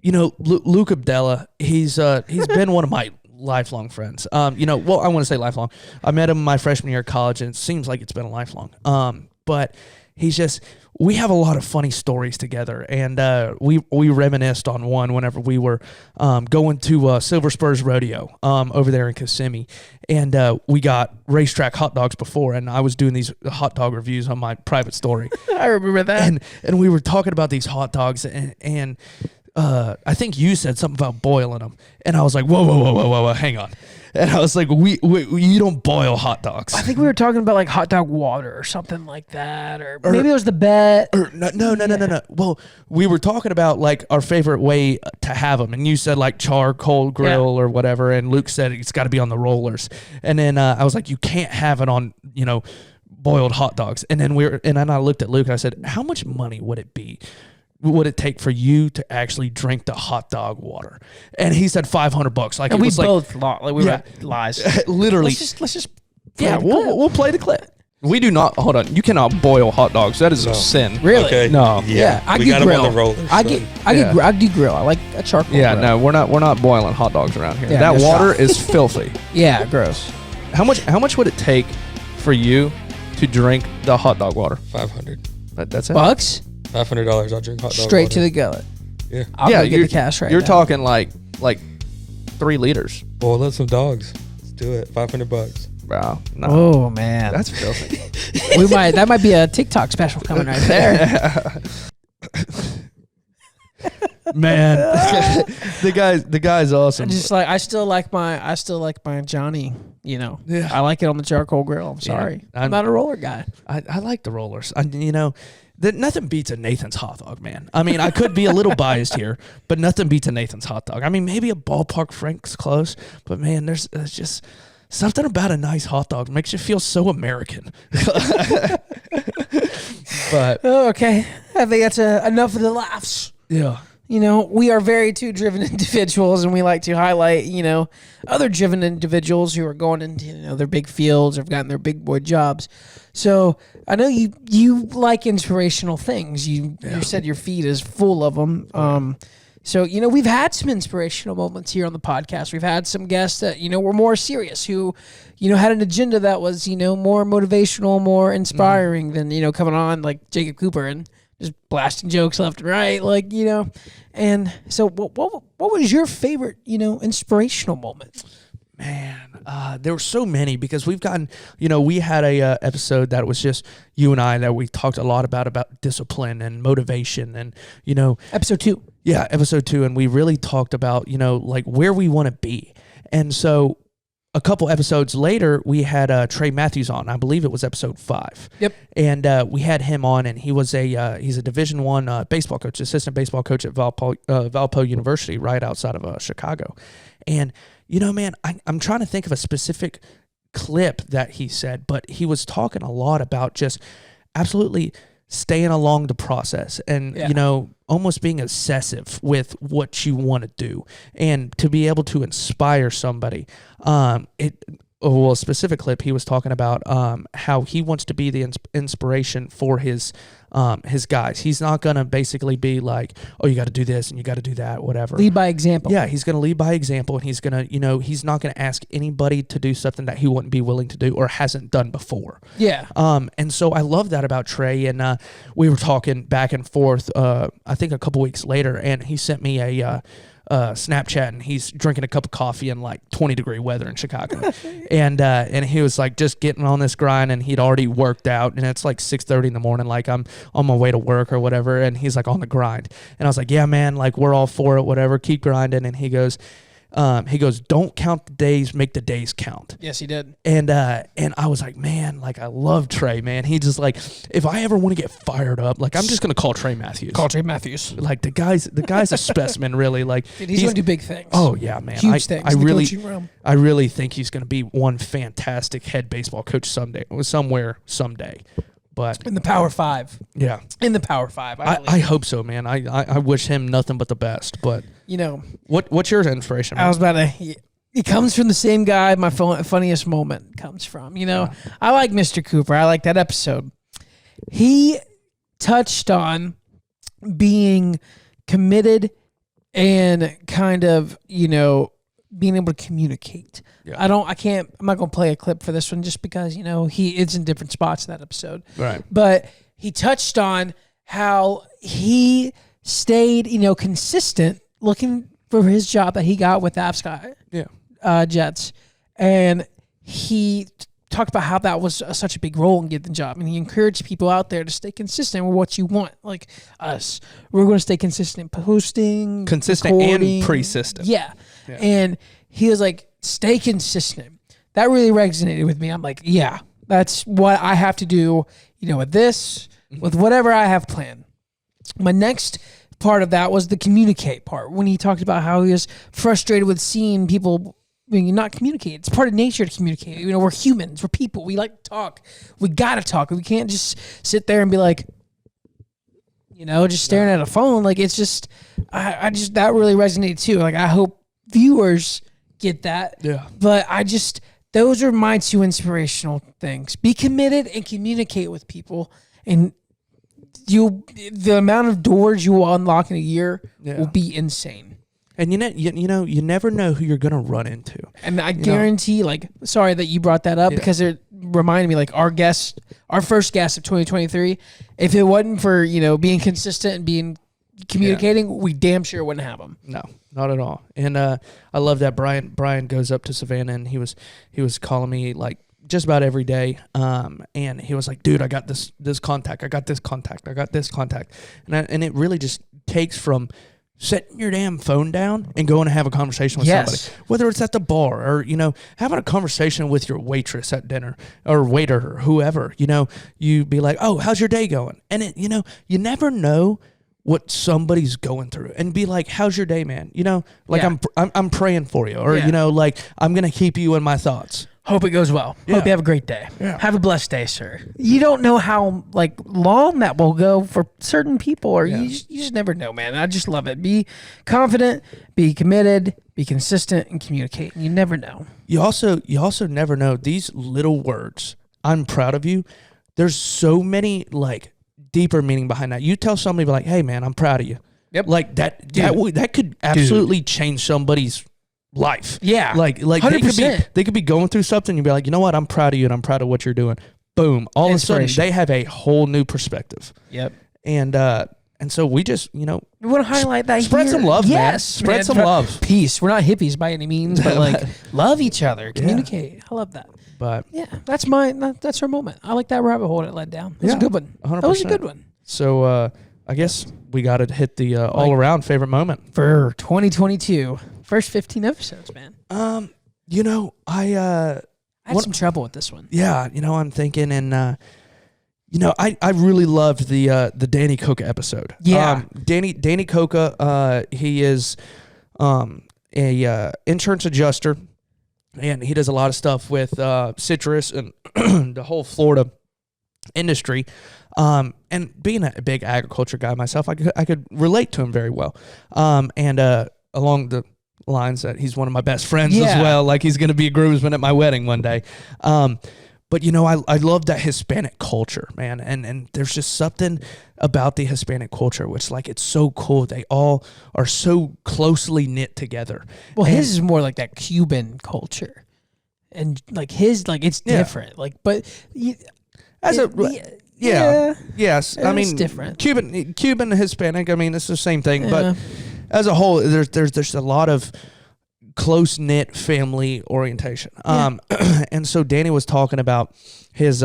Luke Abdallah. He's been one of my lifelong friends. I want to say lifelong. I met him my freshman year of college, and it seems like it's been a lifelong. But he's just. We have a lot of funny stories together, and we reminisced on one whenever we were going to Silver Spurs Rodeo over there in Kissimmee, and we got racetrack hot dogs before, and I was doing these hot dog reviews on my private story. I remember that. And we were talking about these hot dogs, and I think you said something about boiling them, and I was like, whoa, hang on. And I was like, we you don't boil hot dogs. I think we were talking about like hot dog water or something like that, or maybe it was the bet. No. Well, we were talking about like our favorite way to have them, and you said like charcoal grill or whatever, and Luke said it's got to be on the rollers, and then I was like, you can't have it on, boiled hot dogs, and then I looked at Luke and I said, how much money would it take for you to actually drink the hot dog water? And he said $500. Like, And it we was both we were lies. literally. Let's just we'll play the clip. We do not. Hold on. You cannot boil hot dogs. That is a sin. Really? Okay. No. Yeah, I we do got grill. them on the rollers. I do grill. I like a charcoal. Yeah. grill. No, we're not boiling hot dogs around here. Yeah, that that's water right. is filthy. Yeah, gross. How much would it take for you to drink the hot dog water? 500. That's it. Bucks $500. I'll drink hot dog straight water. to the gullet. Yeah. I'll go get the cash right You're now. talking like 3 liters. Boil up some dogs. Let's do it. $500. Wow. No. Oh man, That's filthy. that might be a TikTok special coming right there. Man, the guy's awesome. I still like my Johnny. Yeah. I like it on the charcoal grill. I'm sorry, I'm not a roller guy. I like the rollers. Nothing beats a Nathan's hot dog, man. I mean, I could be a little biased here, but nothing beats a Nathan's hot dog. I mean, maybe a Ballpark Frank's close, but man, there's just something about a nice hot dog makes you feel so American. But Okay, I think that's enough of the laughs. yeah. We are very two driven individuals, and we like to highlight, other driven individuals who are going into, their big fields or have gotten their big boy jobs. So I know you like inspirational things. You said your feed is full of them. So, we've had some inspirational moments here on the podcast. We've had some guests that, were more serious, who, had an agenda that was, more motivational, more inspiring than, coming on like Jacob Cooper and just blasting jokes left and right, And so what was your favorite, inspirational moment? Man, there were so many because we've gotten, we had a episode that was just you and I that we talked a lot about discipline and motivation and, Episode 2. Yeah, episode 2. And we really talked about, like where we want to be. And so a couple episodes later, we had Trey Matthews on. I believe it was episode 5. Yep. And we had him on, and he was he's a Division I baseball coach, assistant baseball coach at Valpo University, right outside of Chicago. And man, I'm trying to think of a specific clip that he said, but he was talking a lot about just absolutely staying along the process and almost being obsessive with what you want to do and to be able to inspire somebody. A specific clip, he was talking about how he wants to be the inspiration for his guys. He's not gonna basically be like, oh, you got to do this and you got to do that, whatever. Lead by example. Yeah, he's gonna lead by example, and he's gonna, he's not gonna ask anybody to do something that he wouldn't be willing to do or hasn't done before. Yeah. And so I love that about Trey, and we were talking back and forth. I think a couple weeks later, and he sent me a Snapchat, and he's drinking a cup of coffee in like 20-degree weather in Chicago, and he was like just getting on this grind, and he'd already worked out, and it's like 6:30 in the morning, like I'm on my way to work or whatever, and he's like on the grind, and I was like, yeah, man, like we're all for it, whatever, keep grinding, and he goes, don't count the days, make the days count. Yes, he did. And I was like, man, like I love Trey, man. He just like, if I ever want to get fired up, like I'm just gonna call Trey Matthews. Call Trey Matthews. Like the guy's a specimen, really. Like Dude, he's going to do big things. Oh yeah, man. Huge things. I in the really, coaching realm. I really think he's gonna be one fantastic head baseball coach someday. But In the Power 5. yeah, In the Power 5. I hope so, man. I wish him nothing but the best. But what's your inspiration, man? I was about to. It comes from the same guy my funniest moment comes from. I like Mr. Cooper. I like that episode. He touched on being committed and kind of, being able to communicate. Yeah. I'm not going to play a clip for this one just because, he is in different spots in that episode. Right. But he touched on how he stayed, consistent looking for his job that he got with Sky Jets. And he talked about how that was such a big role in getting the job. And he encouraged people out there to stay consistent with what you want. Like us. We're going to stay consistent in posting. Consistent recording. and pre-system. Yeah. And he was like, stay consistent. That really resonated with me. I'm like, yeah, that's what I have to do, with this, with whatever I have planned. My next part of that was the communicate part, when he talked about how he was frustrated with seeing people not communicate. It's part of nature to communicate. We're humans. We're people. We like to talk. We got to talk. We can't just sit there and be like, just staring at a phone. Like, it's just, I just, that really resonated too. Like, I hope viewers get that. Yeah. But those are my two inspirational things. Be committed and communicate with people. And the amount of doors you will unlock in a year will be insane. And you never know who you're gonna run into. And I guarantee, sorry that you brought that up because it reminded me, our first guest of 2023. If it wasn't for being consistent and being communicating, we damn sure wouldn't have him. No, not at all. And I love that Brian goes up to Savannah, and he was calling me just about every day. And he was like, dude, I got this contact. I got this contact. I got this contact. And it really just takes from setting your damn phone down and going to have a conversation with somebody, whether it's at the bar or, having a conversation with your waitress at dinner or waiter or whoever, you be like, oh, how's your day going? And you never know what somebody's going through, and be like, how's your day, man? I'm praying for you, or, I'm going to keep you in my thoughts. Hope it goes well. Yeah. Hope you have a great day. Yeah. Have a blessed day, sir. You don't know how long that will go for certain people, or you just never know, man. I just love it. Be confident, be committed, be consistent, and communicate. You never know. You also never know these little words. I'm proud of you. There's so many deeper meaning behind that. You tell somebody hey man, I'm proud of you. Yep. That could absolutely change somebody's life. Yeah. 100%. They could be going through something, and you'd be like, you know what, I'm proud of you and I'm proud of what you're doing. Boom. All of a sudden they have a whole new perspective. Yep. And so we just, we want to highlight that spread here. some love, man. Yes, Spread some love. Peace. We're not hippies by any means, but love each other, communicate. I love that. But yeah, that's our moment. I like that rabbit hole that led down. That's a good one. 100%. That was a good one. So I guess we got to hit the all around favorite moment for 2022. First 15 episodes, man. I had some trouble with this one. Yeah, I'm thinking, and I really loved the Danny Coca episode. Yeah, Danny Coca, he is a insurance adjuster, and he does a lot of stuff with citrus and the whole Florida industry. And being a big agriculture guy myself, I could relate to him very well. And along the lines that he's one of my best friends as well. He's going to be a groomsman at my wedding one day. But I love that Hispanic culture, man. And there's just something about the Hispanic culture, which it's so cool. They all are so closely knit together. Well, his is more like that Cuban culture. And his, it's different. Yes. I mean, different. Cuban, Hispanic. I mean, it's the same thing, but as a whole, there's a lot of close knit family orientation. And so Danny was talking about his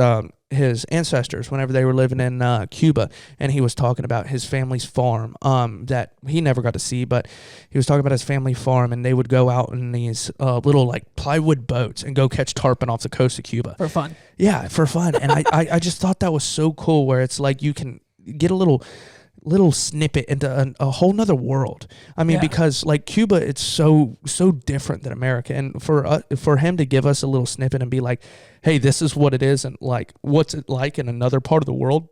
ancestors whenever they were living in Cuba, and he was talking about his family's farm that he never got to see, but he was talking about his family farm, and they would go out in these little plywood boats and go catch tarpon off the coast of Cuba for fun. Yeah, for fun. And I just thought that was so cool, where it's you can get a little snippet into a whole nother world. I mean, because Cuba, it's so different than America, and for him to give us a little snippet and be like, hey, this is what it is, and what's it like in another part of the world.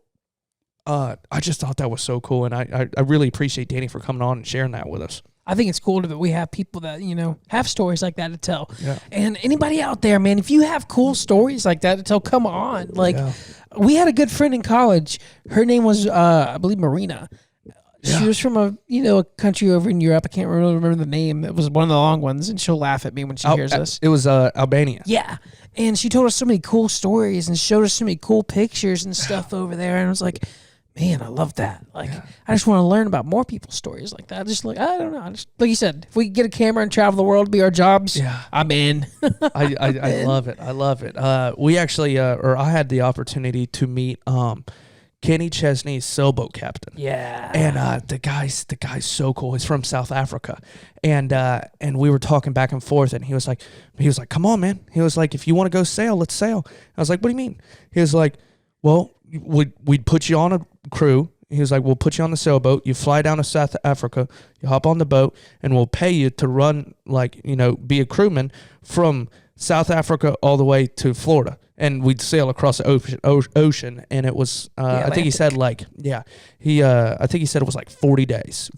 I just thought that was so cool, and I really appreciate Danny for coming on and sharing that with us. I think it's cool that we have people that, have stories like that to tell. Yeah. And anybody out there, man, if you have cool stories like that to tell, come on. We had a good friend in college. Her name was, I believe, Marina. Yeah. She was from a country over in Europe. I can't really remember the name. It was one of the long ones, and she'll laugh at me when she hears this. It was Albania. Yeah. And she told us so many cool stories and showed us so many cool pictures and stuff over there. And I was like, man, I love that. I just want to learn about more people's stories like that. Just I don't know. Like you said, if we could get a camera and travel the world, be our jobs, I'm in. I love it. I love it. We actually, or I had the opportunity to meet Kenny Chesney's sailboat captain. Yeah. And the guy's so cool. He's from South Africa, and we were talking back and forth, and he was like, come on, man. He was like, if you want to go sail, let's sail. I was like, what do you mean? He was like, well, we'd put you on a crew. He was like, we'll put you on the sailboat. You fly down to South Africa. You hop on the boat, and we'll pay you to run, like, be a crewman from South Africa all the way to Florida. And we'd sail across the ocean, and it was, I think he said I think he said it was like 40 days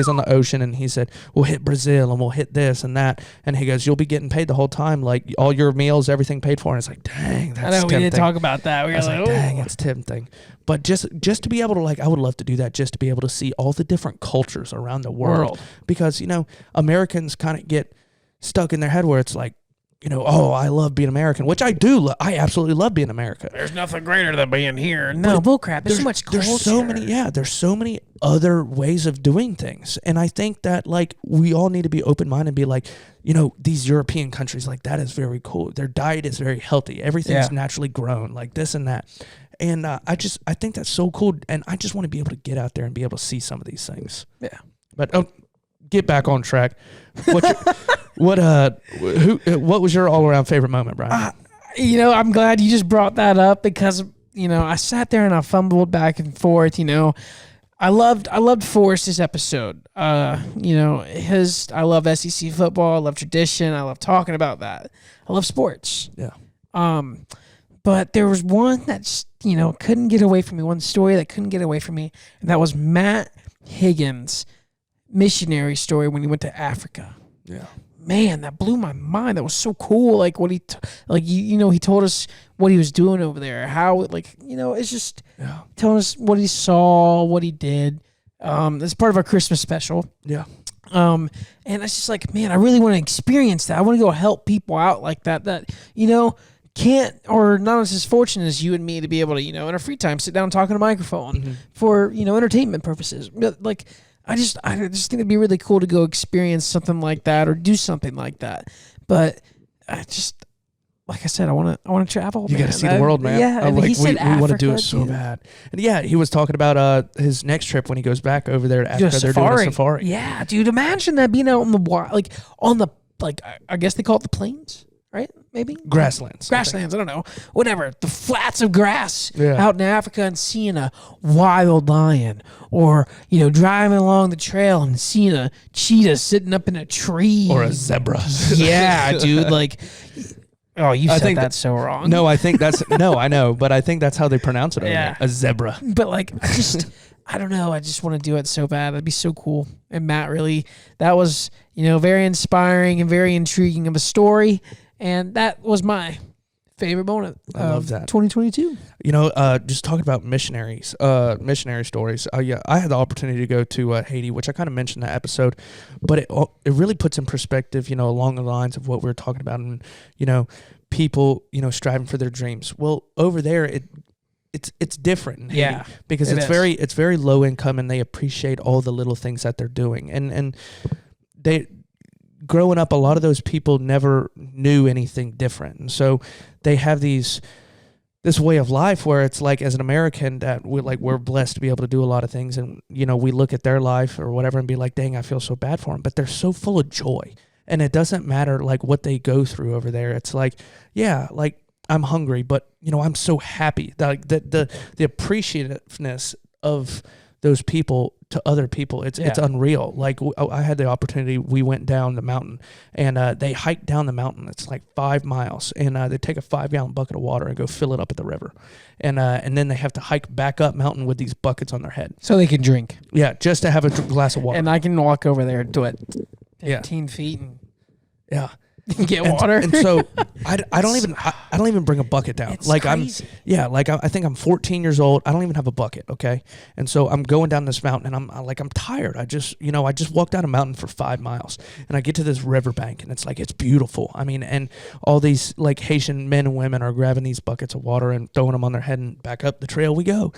on the ocean. And he said, we'll hit Brazil and we'll hit this and that. And he goes, you'll be getting paid the whole time, like all your meals, everything paid for. And it's like, dang, that's tempting. We didn't talk about that. We were like, dang, it's tempting. But just to be able to, like, I would love to do that, just to be able to see all the different cultures around the world. Because, Americans kind of get stuck in their head where it's like, oh, I love being American, which I do. I absolutely love being American. There's nothing greater than being here. No, bullcrap. There's so much culture. There's so many other ways of doing things. And I think that, like, we all need to be open-minded and be like, these European countries, like, that is very cool. Their diet is very healthy. Everything's naturally grown, like this and that. And I think that's so cool. And I just want to be able to get out there and be able to see some of these things. Yeah. But get back on track. What was your all-around favorite moment, Brian? I'm glad you just brought that up because, I sat there and I fumbled back and forth, I loved Forrest's episode. I love SEC football, I love tradition, I love talking about that. I love sports. Yeah. But there was one that, couldn't get away from me, one story that couldn't get away from me, and that was Matt Higgins' missionary story when he went to Africa. Yeah. Man, that blew my mind. That was so cool. Like what he told us what he was doing over there. How, it's just telling us what he saw, what he did. It's part of our Christmas special. Yeah. And it's just like, man, I really want to experience that. I want to go help people out like that. That can't or not as fortunate as you and me to be able to in our free time sit down and talk on a microphone for entertainment purposes. Like. I just think it'd be really cool to go experience something like that or do something like that. But like I said, I want to travel. You got to see the world, man. Yeah, we want to do it Africa, so bad. And he was talking about his next trip when he goes back over there to Africa. They're doing a safari. Yeah, dude, imagine that being out on the I guess they call it the plains, right? Maybe grasslands. I don't know. Whatever. The flats of grass out in Africa and seeing a wild lion, or driving along the trail and seeing a cheetah sitting up in a tree, or a zebra. Yeah, dude. Like, oh, you said that so wrong. No, I think that's I know, but I think that's how they pronounce it. Yeah, a zebra. But like, I don't know. I just want to do it so bad. That'd be so cool. And Matt, really, that was very inspiring and very intriguing of a story. And that was my favorite moment of 2022. Just talking about missionary stories. I had the opportunity to go to Haiti, which I kind of mentioned in that episode, but it really puts in perspective, along the lines of what we were talking about, and people, striving for their dreams. Well, over there, it's different in Haiti because it's very low income, and they appreciate all the little things that they're doing, and they. Growing up, a lot of those people never knew anything different, and so they have this way of life where it's like, as an American, that we're blessed to be able to do a lot of things, and we look at their life or whatever and be like, dang, I feel so bad for them, but they're so full of joy, and it doesn't matter like what they go through over there. It's like, I'm hungry, but I'm so happy that the appreciativeness of those people to other people, it's unreal. Like, I had the opportunity, we went down the mountain, and they hiked down the mountain. It's like 5 miles, and they take a 5-gallon bucket of water and go fill it up at the river, and then they have to hike back up mountain with these buckets on their head so they can drink. Yeah, just to have a glass of water. And I can walk over there to 15 feet and get water. And so I don't even bring a bucket down. It's like crazy. I think I'm 14 years old. I don't even have a bucket. Okay. And so I'm going down this mountain, and I'm tired. I just walked down a mountain for 5 miles, and I get to this riverbank, and it's beautiful. I mean, and all these like Haitian men and women are grabbing these buckets of water and throwing them on their head, and back up the trail we go.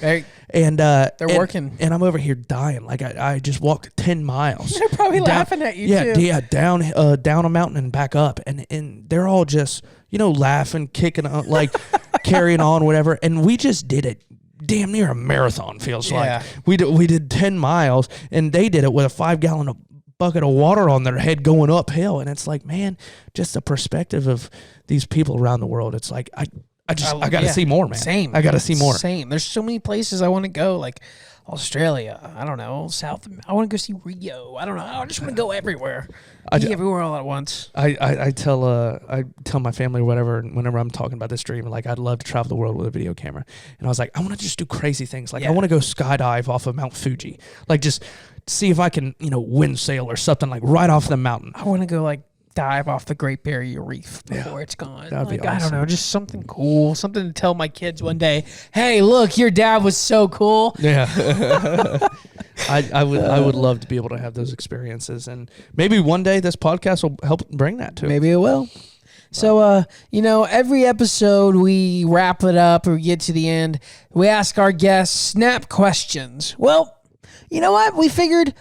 And they're working. And I'm over here dying. Like I just walked 10 miles. They're probably laughing at you too. Yeah, down a mountain and back up. And they're all just, laughing, kicking, like carrying on, whatever. And we just did damn near a marathon, feels Yeah. like. We did 10 miles, and they did it with a 5-gallon bucket of water on their head going uphill. And it's like, man, just the perspective of these people around the world. It's like, I got to see more, man. Same. I got to see more. Same. There's so many places I want to go, like Australia. I don't know. I want to go see Rio. I don't know. I just want to go everywhere. Be everywhere all at once. I tell my family or whatever, whenever I'm talking about this dream, like, I'd love to travel the world with a video camera. And I was like, I want to just do crazy things. Like, I want to go skydive off of Mount Fuji. Like, just see if I can, wind sail or something, like right off the mountain. I want to go like dive off the Great Barrier Reef before it's gone. That'd be awesome. I don't know, just something cool, something to tell my kids one day. Hey, look, your dad was so cool. Yeah. I would love to be able to have those experiences, and maybe one day this podcast will help bring that to. Maybe it will. So, every episode we wrap it up or we get to the end, we ask our guests snap questions. Well, you know what? We figured,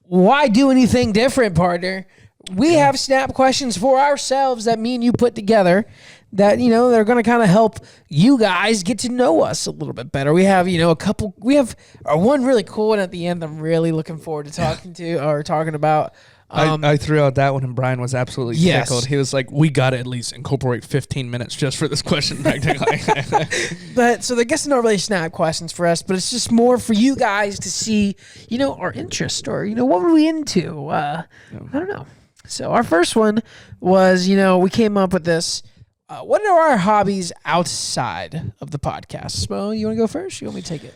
why do anything different, partner? We have snap questions for ourselves that me and you put together that, they're going to kind of help you guys get to know us a little bit better. We have, we have one really cool one at the end I'm really looking forward to talking about. I threw out that one, and Brian was absolutely Yes. tickled. He was like, we got to at least incorporate 15 minutes just for this question, practically. But so I guess they're not really snap questions for us, but it's just more for you guys to see, our interest or, what were we into? I don't know. So our first one was, we came up with this. What are our hobbies outside of the podcast? Well, you want to go first? You want me to take it?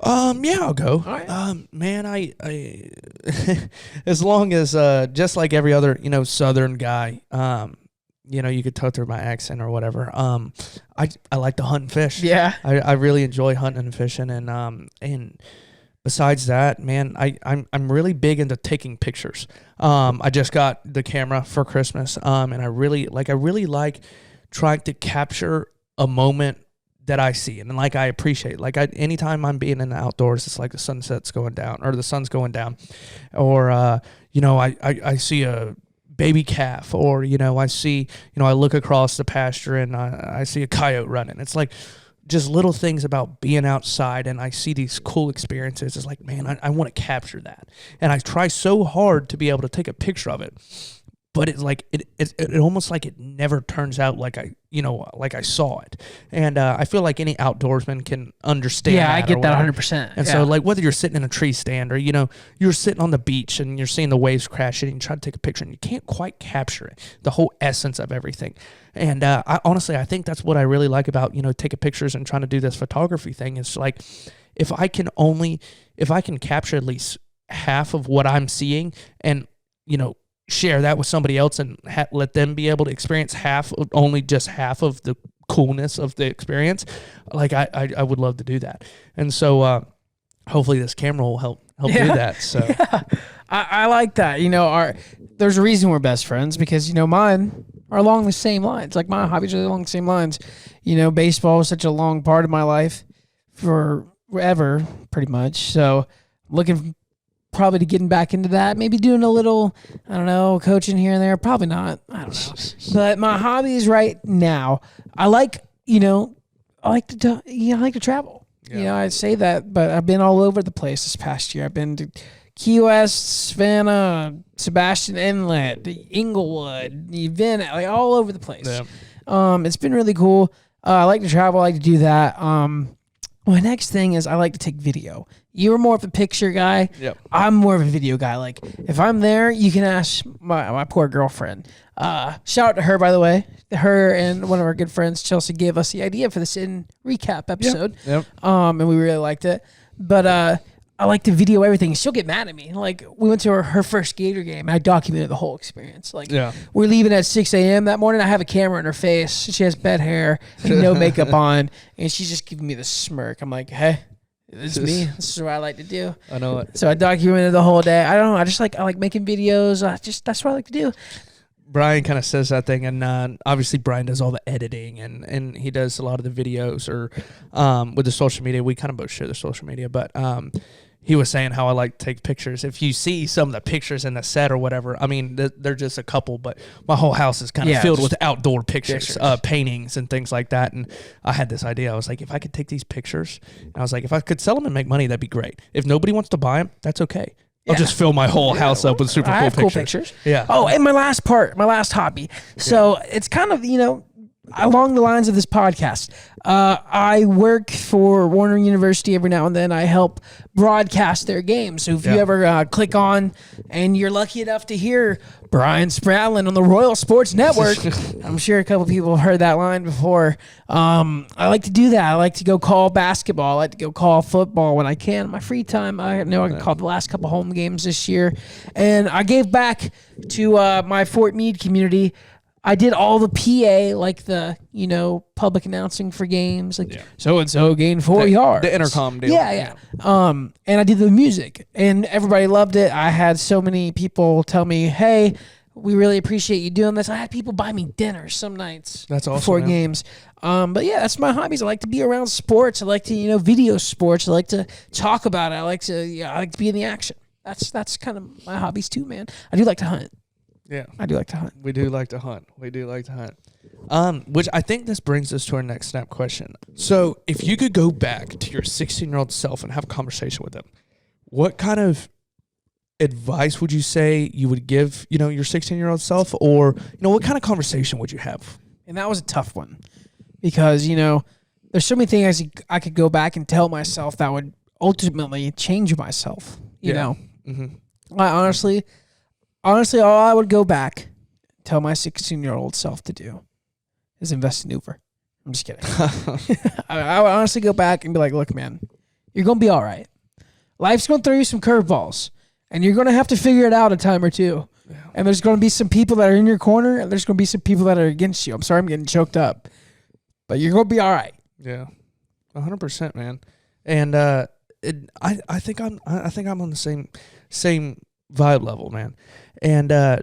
Yeah, I'll go. All right. Man, I as long as just like every other Southern guy, you could tell through my accent or whatever. I like to hunt and fish. Yeah. I really enjoy hunting and fishing, and besides that, man, I'm really big into taking pictures. I just got the camera for Christmas, and I really like trying to capture a moment that I see and like I appreciate. Like anytime I'm being in the outdoors, it's like the sunset's going down or the sun's going down, or I see a baby calf, or I see I look across the pasture and I see a coyote running. It's like just little things about being outside, and I see these cool experiences. It's like, man, I want to capture that, and I try so hard to be able to take a picture of it. But it's like it almost like it never turns out like I saw it, and I feel like any outdoorsman can understand. Yeah, that I get that 100%. And so, like, whether you're sitting in a tree stand or you're sitting on the beach and you're seeing the waves crashing and you try to take a picture and you can't quite capture it, the whole essence of everything. And I think that's what I really like about taking pictures and trying to do this photography thing. Is like if I can capture at least half of what I'm seeing and share that with somebody else and let them be able to experience only just half of the coolness of the experience. Like I would love to do that. And so hopefully this camera will help do that. So I like that. There's a reason we're best friends because, mine are along the same lines. Like my hobbies are along the same lines. Baseball was such a long part of my life forever, pretty much. So looking probably to getting back into that, maybe doing a little, I don't know, coaching here and there. Probably not. I don't know. But my hobbies right now, I like to travel. Yeah. I say that, but I've been all over the place this past year. I've been to Key West, Savannah, Sebastian Inlet, Inglewood, Venice, like all over the place. Yeah. It's been really cool. I like to travel. I like to do that. My next thing is I like to take video. You're more of a picture guy. Yep. I'm more of a video guy. Like if I'm there, you can ask my poor girlfriend. Shout out to her, by the way. Her and one of our good friends, Chelsea, gave us the idea for this in recap episode. Yep. And we really liked it. But I like to video everything. She'll get mad at me. Like we went to her first Gator game. And I documented the whole experience. Like we're leaving at 6 a.m. that morning. I have a camera in her face. She has bad hair, no makeup on, and she's just giving me this smirk. I'm like, hey, this is me. This is what I like to do. I know it. So I documented the whole day. I don't know. I like making videos. That's what I like to do. Brian kind of says that thing, and obviously Brian does all the editing, and he does a lot of the videos or with the social media. We kind of both share the social media, but he was saying how I like to take pictures. If you see some of the pictures in the set or whatever, I mean, they're just a couple, but my whole house is kind of filled with outdoor pictures. Paintings and things like that. And I had this idea. I was like, if I could take these pictures, I was like, if I could sell them and make money, that'd be great. If nobody wants to buy them, that's okay. I'll just fill my whole house up with super cool pictures. Yeah. Oh, and my last hobby. So it's kind of, along the lines of this podcast. I work for Warner University every now and then. I help broadcast their games. So if you ever click on and you're lucky enough to hear Brian Spradlin on the Royal Sports Network, I'm sure a couple people have heard that line before. I like to do that. I like to go call basketball. I like to go call football when I can. In my free time, I know I called the last couple home games this year. And I gave back to my Fort Meade community. I did all the PA, like the, public announcing for games, like so-and-so gained 4 yards. The intercom deal. Yeah. And I did the music, and everybody loved it. I had so many people tell me, hey, we really appreciate you doing this. I had people buy me dinner some nights before games. But yeah, that's my hobbies. I like to be around sports. I like to, video sports. I like to talk about it. I like to be in the action. That's kind of my hobbies too, man. I do like to hunt. Yeah. I do like to hunt. We do like to hunt. Which I think this brings us to our next snap question. So if you could go back to your 16-year-old self and have a conversation with them, what kind of advice would you say you would give, your 16-year-old self? Or, what kind of conversation would you have? And that was a tough one because, there's so many things I could go back and tell myself that would ultimately change myself, you know? Mm-hmm. I honestly, all I would go back, tell my 16-year-old self to do is invest in Uber. I'm just kidding. I would honestly go back and be like, look, man, you're going to be all right. Life's going to throw you some curveballs, and you're going to have to figure it out a time or two. Yeah. And there's going to be some people that are in your corner, and there's going to be some people that are against you. I'm sorry I'm getting choked up, but you're going to be all right. Yeah, 100%, man. And I think I'm on the same vibe level, man. And,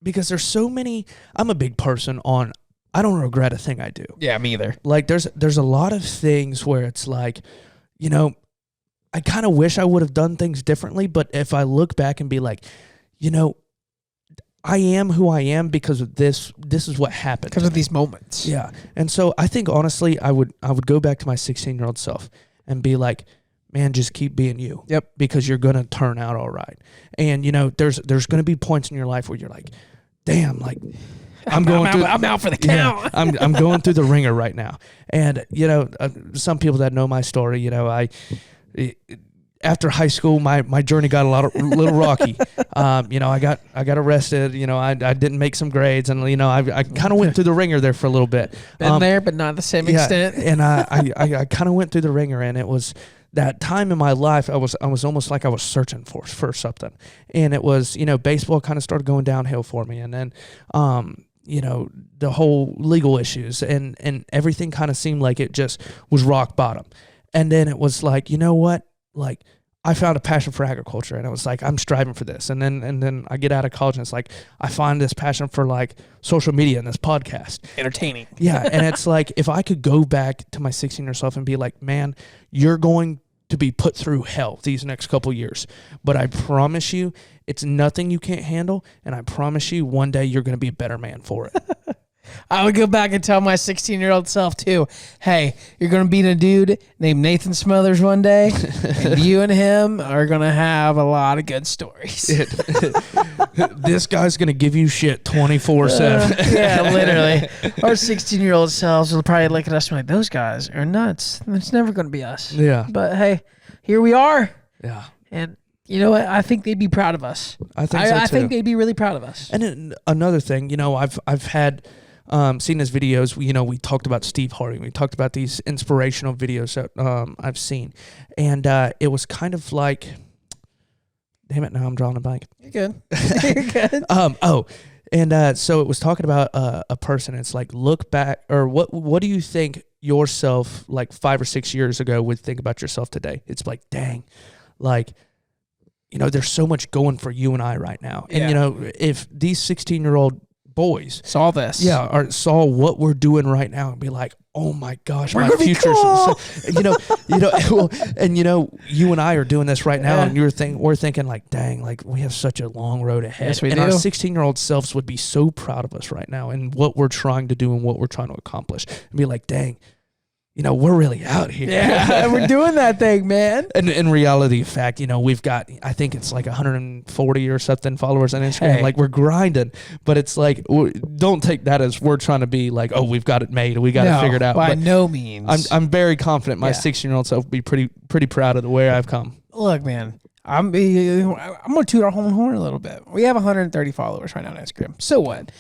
because there's so many, I'm a big person on, I don't regret a thing I do. Yeah, me either. Like there's a lot of things where it's like, I kind of wish I would have done things differently. But if I look back and be like, I am who I am because of this is what happened. Because of these moments. Yeah. And so I think honestly, I would go back to my 16-year-old self and be like, man, just keep being you. Yep. Because you're going to turn out all right. And, there's going to be points in your life where you're like, damn, like, I'm out for the count. Yeah, I'm going through the ringer right now. And, some people that know my story, after high school, my journey got a little rocky. I got arrested. I didn't make some grades, and I kind of went through the ringer there for a little bit. Been there, but not the same extent. And I kind of went through the ringer, and it was that time in my life. I was almost like I was searching for something, and it was baseball kind of started going downhill for me, and then the whole legal issues and everything kind of seemed like it just was rock bottom, and then it was like, what, like, I found a passion for agriculture, and it was like, I'm striving for this. And then I get out of college, and it's like, I find this passion for like social media and this podcast. Entertaining. Yeah. And it's like, if I could go back to my 16-year-old self and be like, man, you're going to be put through hell these next couple years, but I promise you it's nothing you can't handle. And I promise you one day you're going to be a better man for it. I would go back and tell my 16-year-old self too, hey, you're going to beat a dude named Nathan Smothers one day, and you and him are going to have a lot of good stories. This guy's going to give you shit 24/7. Yeah, literally. Our 16-year-old selves will probably look at us and be like, those guys are nuts. It's never going to be us. Yeah. But hey, here we are. Yeah. And you know what? I think they'd be proud of us. I think so too. I think they'd be really proud of us. And then another thing, I've had seen his videos. We talked about Steve Harvey. We talked about these inspirational videos that I've seen, and it was kind of like, damn it, now I'm drawing a blank. You're good. You're good. So it was talking about a person. It's like, look back, or what do you think yourself like 5 or 6 years ago would think about yourself today? It's like, dang, like, there's so much going for you and I right now. And, if these 16-year-old boys Saw this. saw what we're doing right now and be like, oh my gosh, We're my gonna be future's cool. well, and you and I are doing this right now, Yeah. and we're thinking like, dang, like we have such a long road ahead. Yes, we and do. our 16-year-old selves would be so proud of us right now and what we're trying to do and what we're trying to accomplish, and be like, dang, we're really out here. Yeah, we're doing that thing, man. And in reality, fact, we've got, I think it's like 140 or something followers on Instagram. Hey. Like we're grinding, but it's like, don't take that as we're trying to be like, oh, we've got it made. We got it figured out. By But no means. I'm very confident my Yeah. 16-year-old self will be pretty proud of the way I've come. Look, man, I'm gonna toot our own horn a little bit. We have 130 followers right now on Instagram. So what?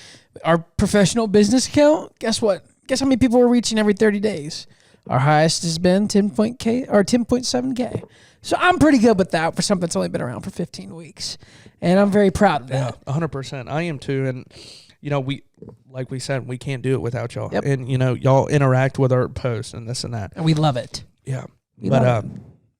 Our professional business account. Guess what? Guess how many people we're reaching every 30 days? Our highest has been 10.7K. So I'm pretty good with that for something that's only been around for 15 weeks, and I'm very proud of Yeah, that. 100%. I am too. And we, like we said, we can't do it without y'all. Yep. And y'all interact with our posts and this and that. And we love it. Yeah. We But love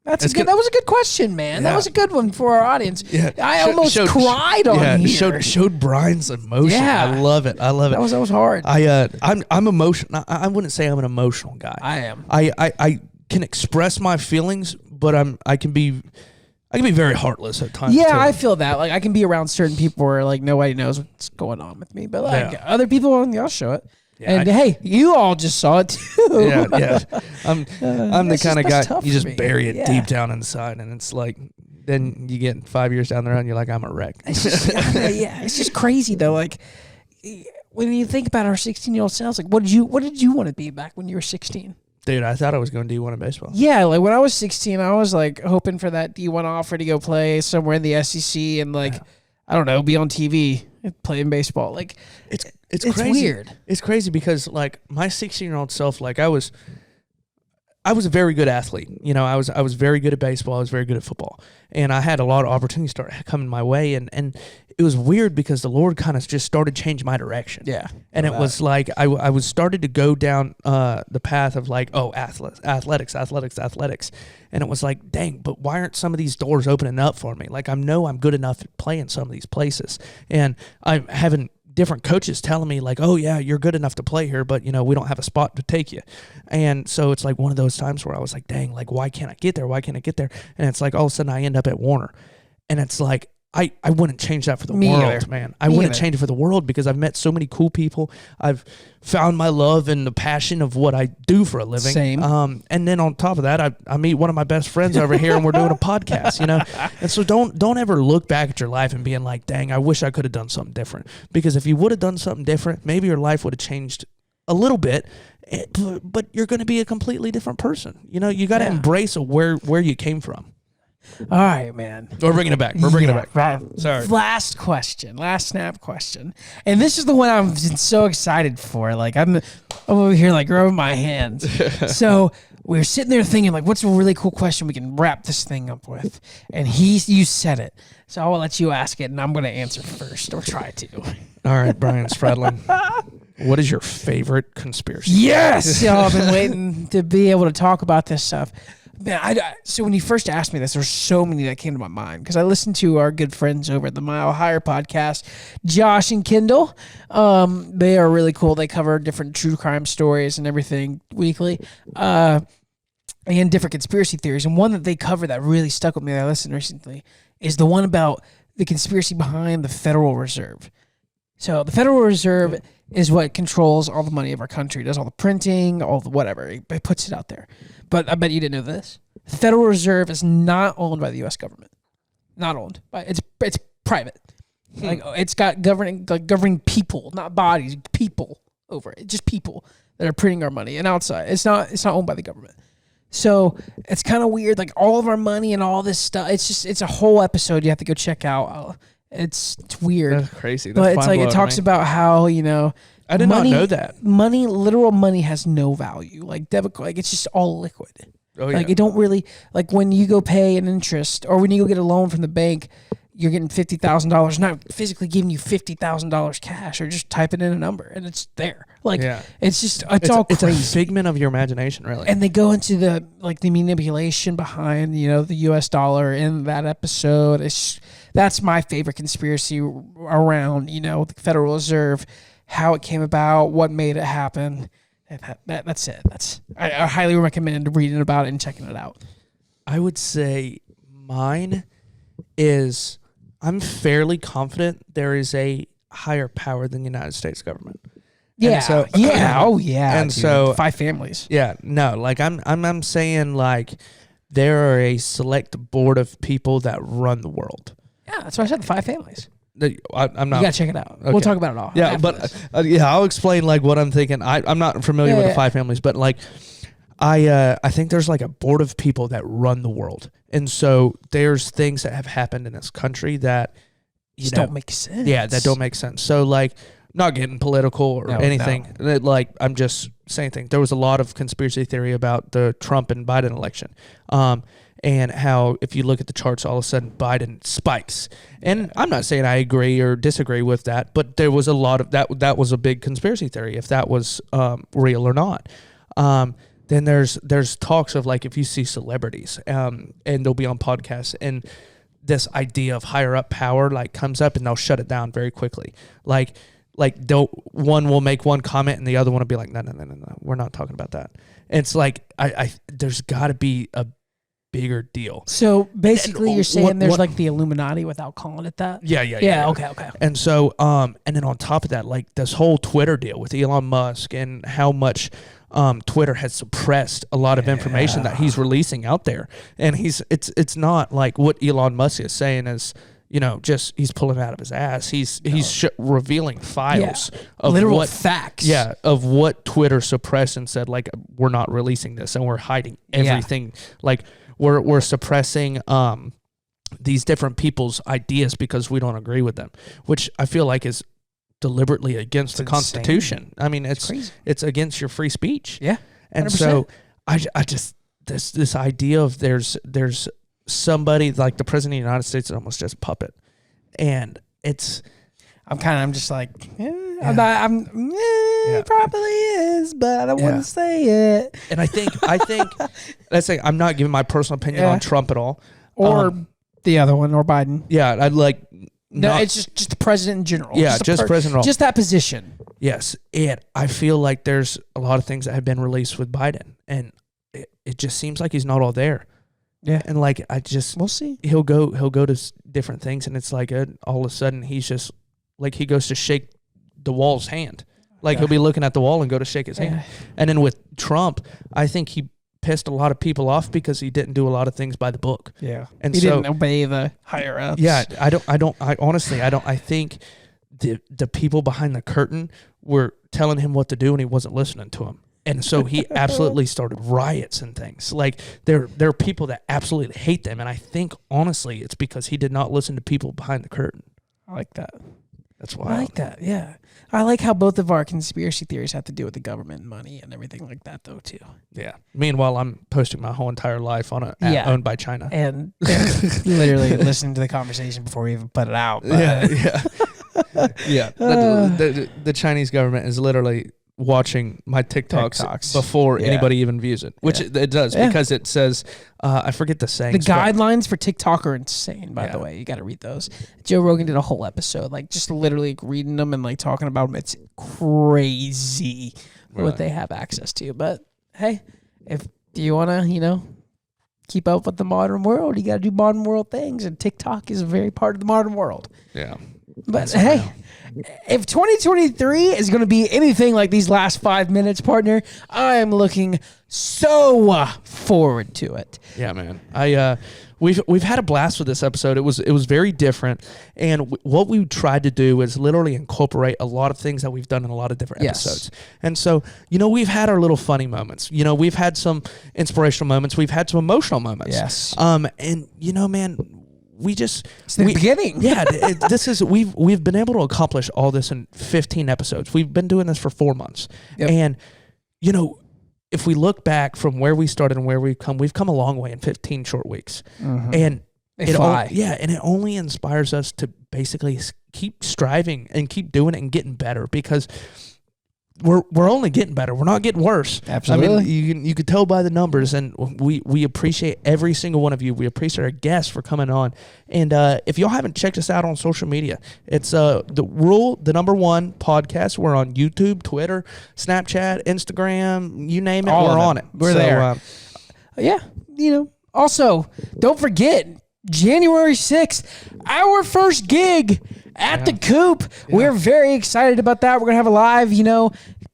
That's It's a good. good. That was a good question, man. That Yeah. was a good one for our audience. yeah, I almost cried on here. Showed Brian's emotion. Yeah. I love it. That was hard. I'm emotional. I wouldn't say I'm an emotional guy. I am. I can express my feelings, but I can be very heartless at times. Yeah, too. I feel that. Like I can be around certain people where like nobody knows what's going on with me, but like other people, I'll show it. Yeah, and hey, you all just saw it too. yeah. I'm the that's kind of just- guy that's tough you for just me. bury it Yeah. deep down inside, and it's like then you get 5 years down the road, and you're like, I'm a wreck. It's just, yeah, it's just crazy though. Like when you think about our 16-year-old selves, like what did you want to be back when you were 16? Dude, I thought I was going to D1 in baseball. Yeah, like when I was 16, I was like hoping for that D1 offer to go play somewhere in the SEC and like I don't know, be on TV and playing baseball. Like It's it's crazy. weird. It's crazy because like my 16-year-old self, like I was a very good athlete. I was very good at baseball. I was very good at football, and I had a lot of opportunities start coming my way. And it was weird because the Lord kind of just started changing my direction. Yeah, and it was like I was started to go down the path of like, oh, athletics, and it was like, dang, but why aren't some of these doors opening up for me? Like I know I'm good enough to play in some of these places, and I'm having different coaches telling me like, oh yeah, you're good enough to play here, but we don't have a spot to take you. And so it's like one of those times where I was like, dang, like why can't I get there? And it's like all of a sudden I end up at Warner, and it's like I wouldn't change that for the Me world, either. man. I Me wouldn't either. change it for the world because I've met so many cool people. I've found my love and the passion of what I do for a living. Same. And then on top of that, I meet one of my best friends over here, and we're doing a podcast. And so don't ever look back at your life and being like, dang, I wish I could have done something different. Because if you would have done something different, maybe your life would have changed a little bit. But you're going to be a completely different person. You got to embrace where you came from. All right, man. We're bringing it back. We're bringing it back. Right. Sorry. Last snap question, and this is the one I'm so excited for. Like I'm over here like rubbing my hands. So we're sitting there thinking like, what's a really cool question we can wrap this thing up with? And you said it, so I'll let you ask it, and I'm going to answer first or try to. All right, Brian Spradlin. What is your favorite conspiracy? Yes, so I've been waiting to be able to talk about this stuff. Man, so when you first asked me this, there's so many that came to my mind because I listened to our good friends over at the Mile Higher podcast, Josh and Kendall. They are really cool. They cover different true crime stories and everything weekly, and different conspiracy theories. And one that they cover that really stuck with me that I listened recently is the one about the conspiracy behind the Federal Reserve. So the Federal Reserve is what controls all the money of our country, does all the printing, all the whatever. It puts it out there. But I bet you didn't know this. The Federal Reserve is not owned by the U.S. government. Not owned. It's private. Like it's got governing people, not bodies, people over it. Just people that are printing our money and outside. It's not owned by the government. So it's kind of weird. Like all of our money and all this stuff. It's a whole episode you have to go check out. It's weird. That's crazy. But it's like it talks about how, I did not know that. Money, literal money has no value. Like debit, like it's just all liquid. Oh, yeah. Like it don't really, like when you go pay an interest or when you go get a loan from the bank, you're getting $50,000, not physically giving you $50,000 cash or just typing in a number and it's there. Like it's just, it's all it's crazy. a figment of your imagination, really. And they go into the manipulation behind, the US dollar in that episode. It's That's my favorite conspiracy around, the Federal Reserve, how it came about, what made it happen. And that's it. I highly recommend reading about it and checking it out. I would say mine is I'm fairly confident there is a higher power than the United States government. Yeah. So, oh yeah. And dude. so 5 families. Yeah, no, like I'm saying like there are a select board of people that run the world. Yeah, that's why I said the 5 families. I'm not. You gotta check it out. Okay. We'll talk about it all. Yeah, after but this. I'll explain like what I'm thinking. I'm not familiar with the 5 families, but like I think there's like a board of people that run the world, and so there's things that have happened in this country that just don't make sense. Yeah, that don't make sense. So like, not getting political or anything. No. Like I'm just saying things. There was a lot of conspiracy theory about the Trump and Biden election. And how if you look at the charts, all of a sudden Biden spikes. And I'm not saying I agree or disagree with that, but there was a lot of that. That was a big conspiracy theory, if that was real or not. Then there's talks of like if you see celebrities and they'll be on podcasts and this idea of higher up power like comes up and they'll shut it down very quickly. Like one will make one comment and the other one will be like, no, we're not talking about that. And it's like I there's got to be a bigger deal. So basically, you're saying there's like the Illuminati without calling it that. Yeah. Okay. And so and then on top of that, like this whole Twitter deal with Elon Musk and how much Twitter has suppressed a lot of information that he's releasing out there, and it's not like what Elon Musk is saying is. Just he's pulling it out of his ass. He's revealing files of literal what facts. Yeah, of what Twitter suppressed and said like we're not releasing this and we're hiding everything. Like we're suppressing these different people's ideas because we don't agree with them, which I feel like is deliberately against the Constitution. I mean, it's against your free speech. Yeah, 100%. And so I just this idea of there's somebody like the president of the United States is almost just a puppet, and I'm just like it probably is, but I don't want to say it. And I think let's say I'm not giving my personal opinion on Trump at all, or the other one, or Biden. Yeah, I'd like it's just the president in general. Yeah, just president, just that position. Yes, and I feel like there's a lot of things that have been released with Biden, and it just seems like he's not all there. Yeah, and like we'll see. He'll go to different things, and it's like all of a sudden he's just like he goes to shake the wall's hand, like he'll be looking at the wall and go to shake his hand. And then with Trump, I think he pissed a lot of people off because he didn't do a lot of things by the book. Yeah, and he didn't obey the higher ups. Yeah, I think the people behind the curtain were telling him what to do, and he wasn't listening to him. And so he absolutely started riots and things. Like there are people that absolutely hate them, and I think honestly it's because he did not listen to people behind the curtain. I like that. That's why I like that. Yeah, I like how both of our conspiracy theories have to do with the government and money and everything like that, though, too. Yeah. Meanwhile, I'm posting my whole entire life on an app owned by China, and literally listening to the conversation before we even put it out. But. Yeah. The Chinese government is literally watching my TikToks before anybody even views it, which it does because it says, I forget the saying. The guidelines for TikTok are insane, by the way. You got to read those. Joe Rogan did a whole episode, like just literally reading them and like talking about them. It's crazy what they have access to. But hey, if you want to, keep up with the modern world, you got to do modern world things. And TikTok is a very part of the modern world. Yeah. But hey, if 2023 is going to be anything like these last 5 minutes, partner, I am looking so forward to it. Yeah, man. We've had a blast with this episode. It was very different, and what we tried to do is literally incorporate a lot of things that we've done in a lot of different episodes. And so, we've had our little funny moments. We've had some inspirational moments. We've had some emotional moments. Yes. And man. It's the beginning. Yeah, we've been able to accomplish all this in 15 episodes. We've been doing this for 4 months. Yep. And if we look back from where we started and where we've come a long way in 15 short weeks. Mm-hmm. And it only inspires us to basically keep striving and keep doing it and getting better, because we're only getting better. We're not getting worse. Absolutely. I mean, you could tell by the numbers, and we appreciate every single one of you. We appreciate our guests for coming on. And if y'all haven't checked us out on social media, it's the number one podcast. We're on YouTube, Twitter, Snapchat, Instagram, you name it. We're on it. We're there. Yeah, Also, don't forget January 6th, our first gig at the Coop. We're very excited about that. We're gonna have a live,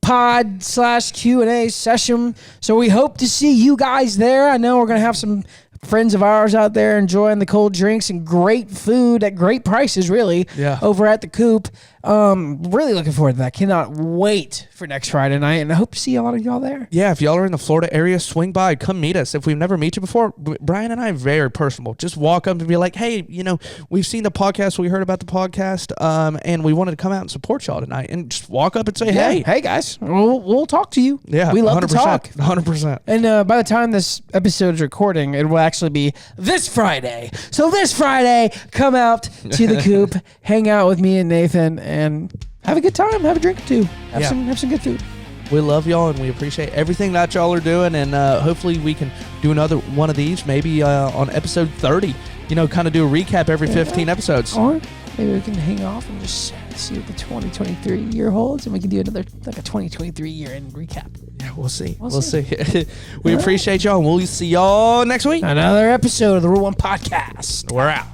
pod/Q&A session. So we hope to see you guys there. I know we're gonna have some friends of ours out there enjoying the cold drinks and great food at great prices, really, over at the Coop. Really looking forward to that. Cannot wait for next Friday night, and I hope to see a lot of y'all there. Yeah, if y'all are in the Florida area, swing by, come meet us. If we've never met you before, Brian and I are very personable. Just walk up and be like, hey, we've seen the podcast, we heard about the podcast, and we wanted to come out and support y'all tonight. And just walk up and say, hey guys, we'll talk to you. Yeah, we love 100%, to talk. 100%. And by the time this episode's recording, it will actually be this Friday. So this Friday, come out to the Coop, hang out with me and Nathan, and have a good time. Have a drink or two. Have some good food. We love y'all, and we appreciate everything that y'all are doing. And hopefully we can do another one of these, maybe on episode 30. Kind of do a recap every 15 episodes. Or maybe we can hang off and just see what the 2023 year holds, and we can do another a 2023 year-end recap. Yeah, we'll see. We'll see. We appreciate y'all, and we'll see y'all next week. Another episode of the Rule One Podcast. We're out.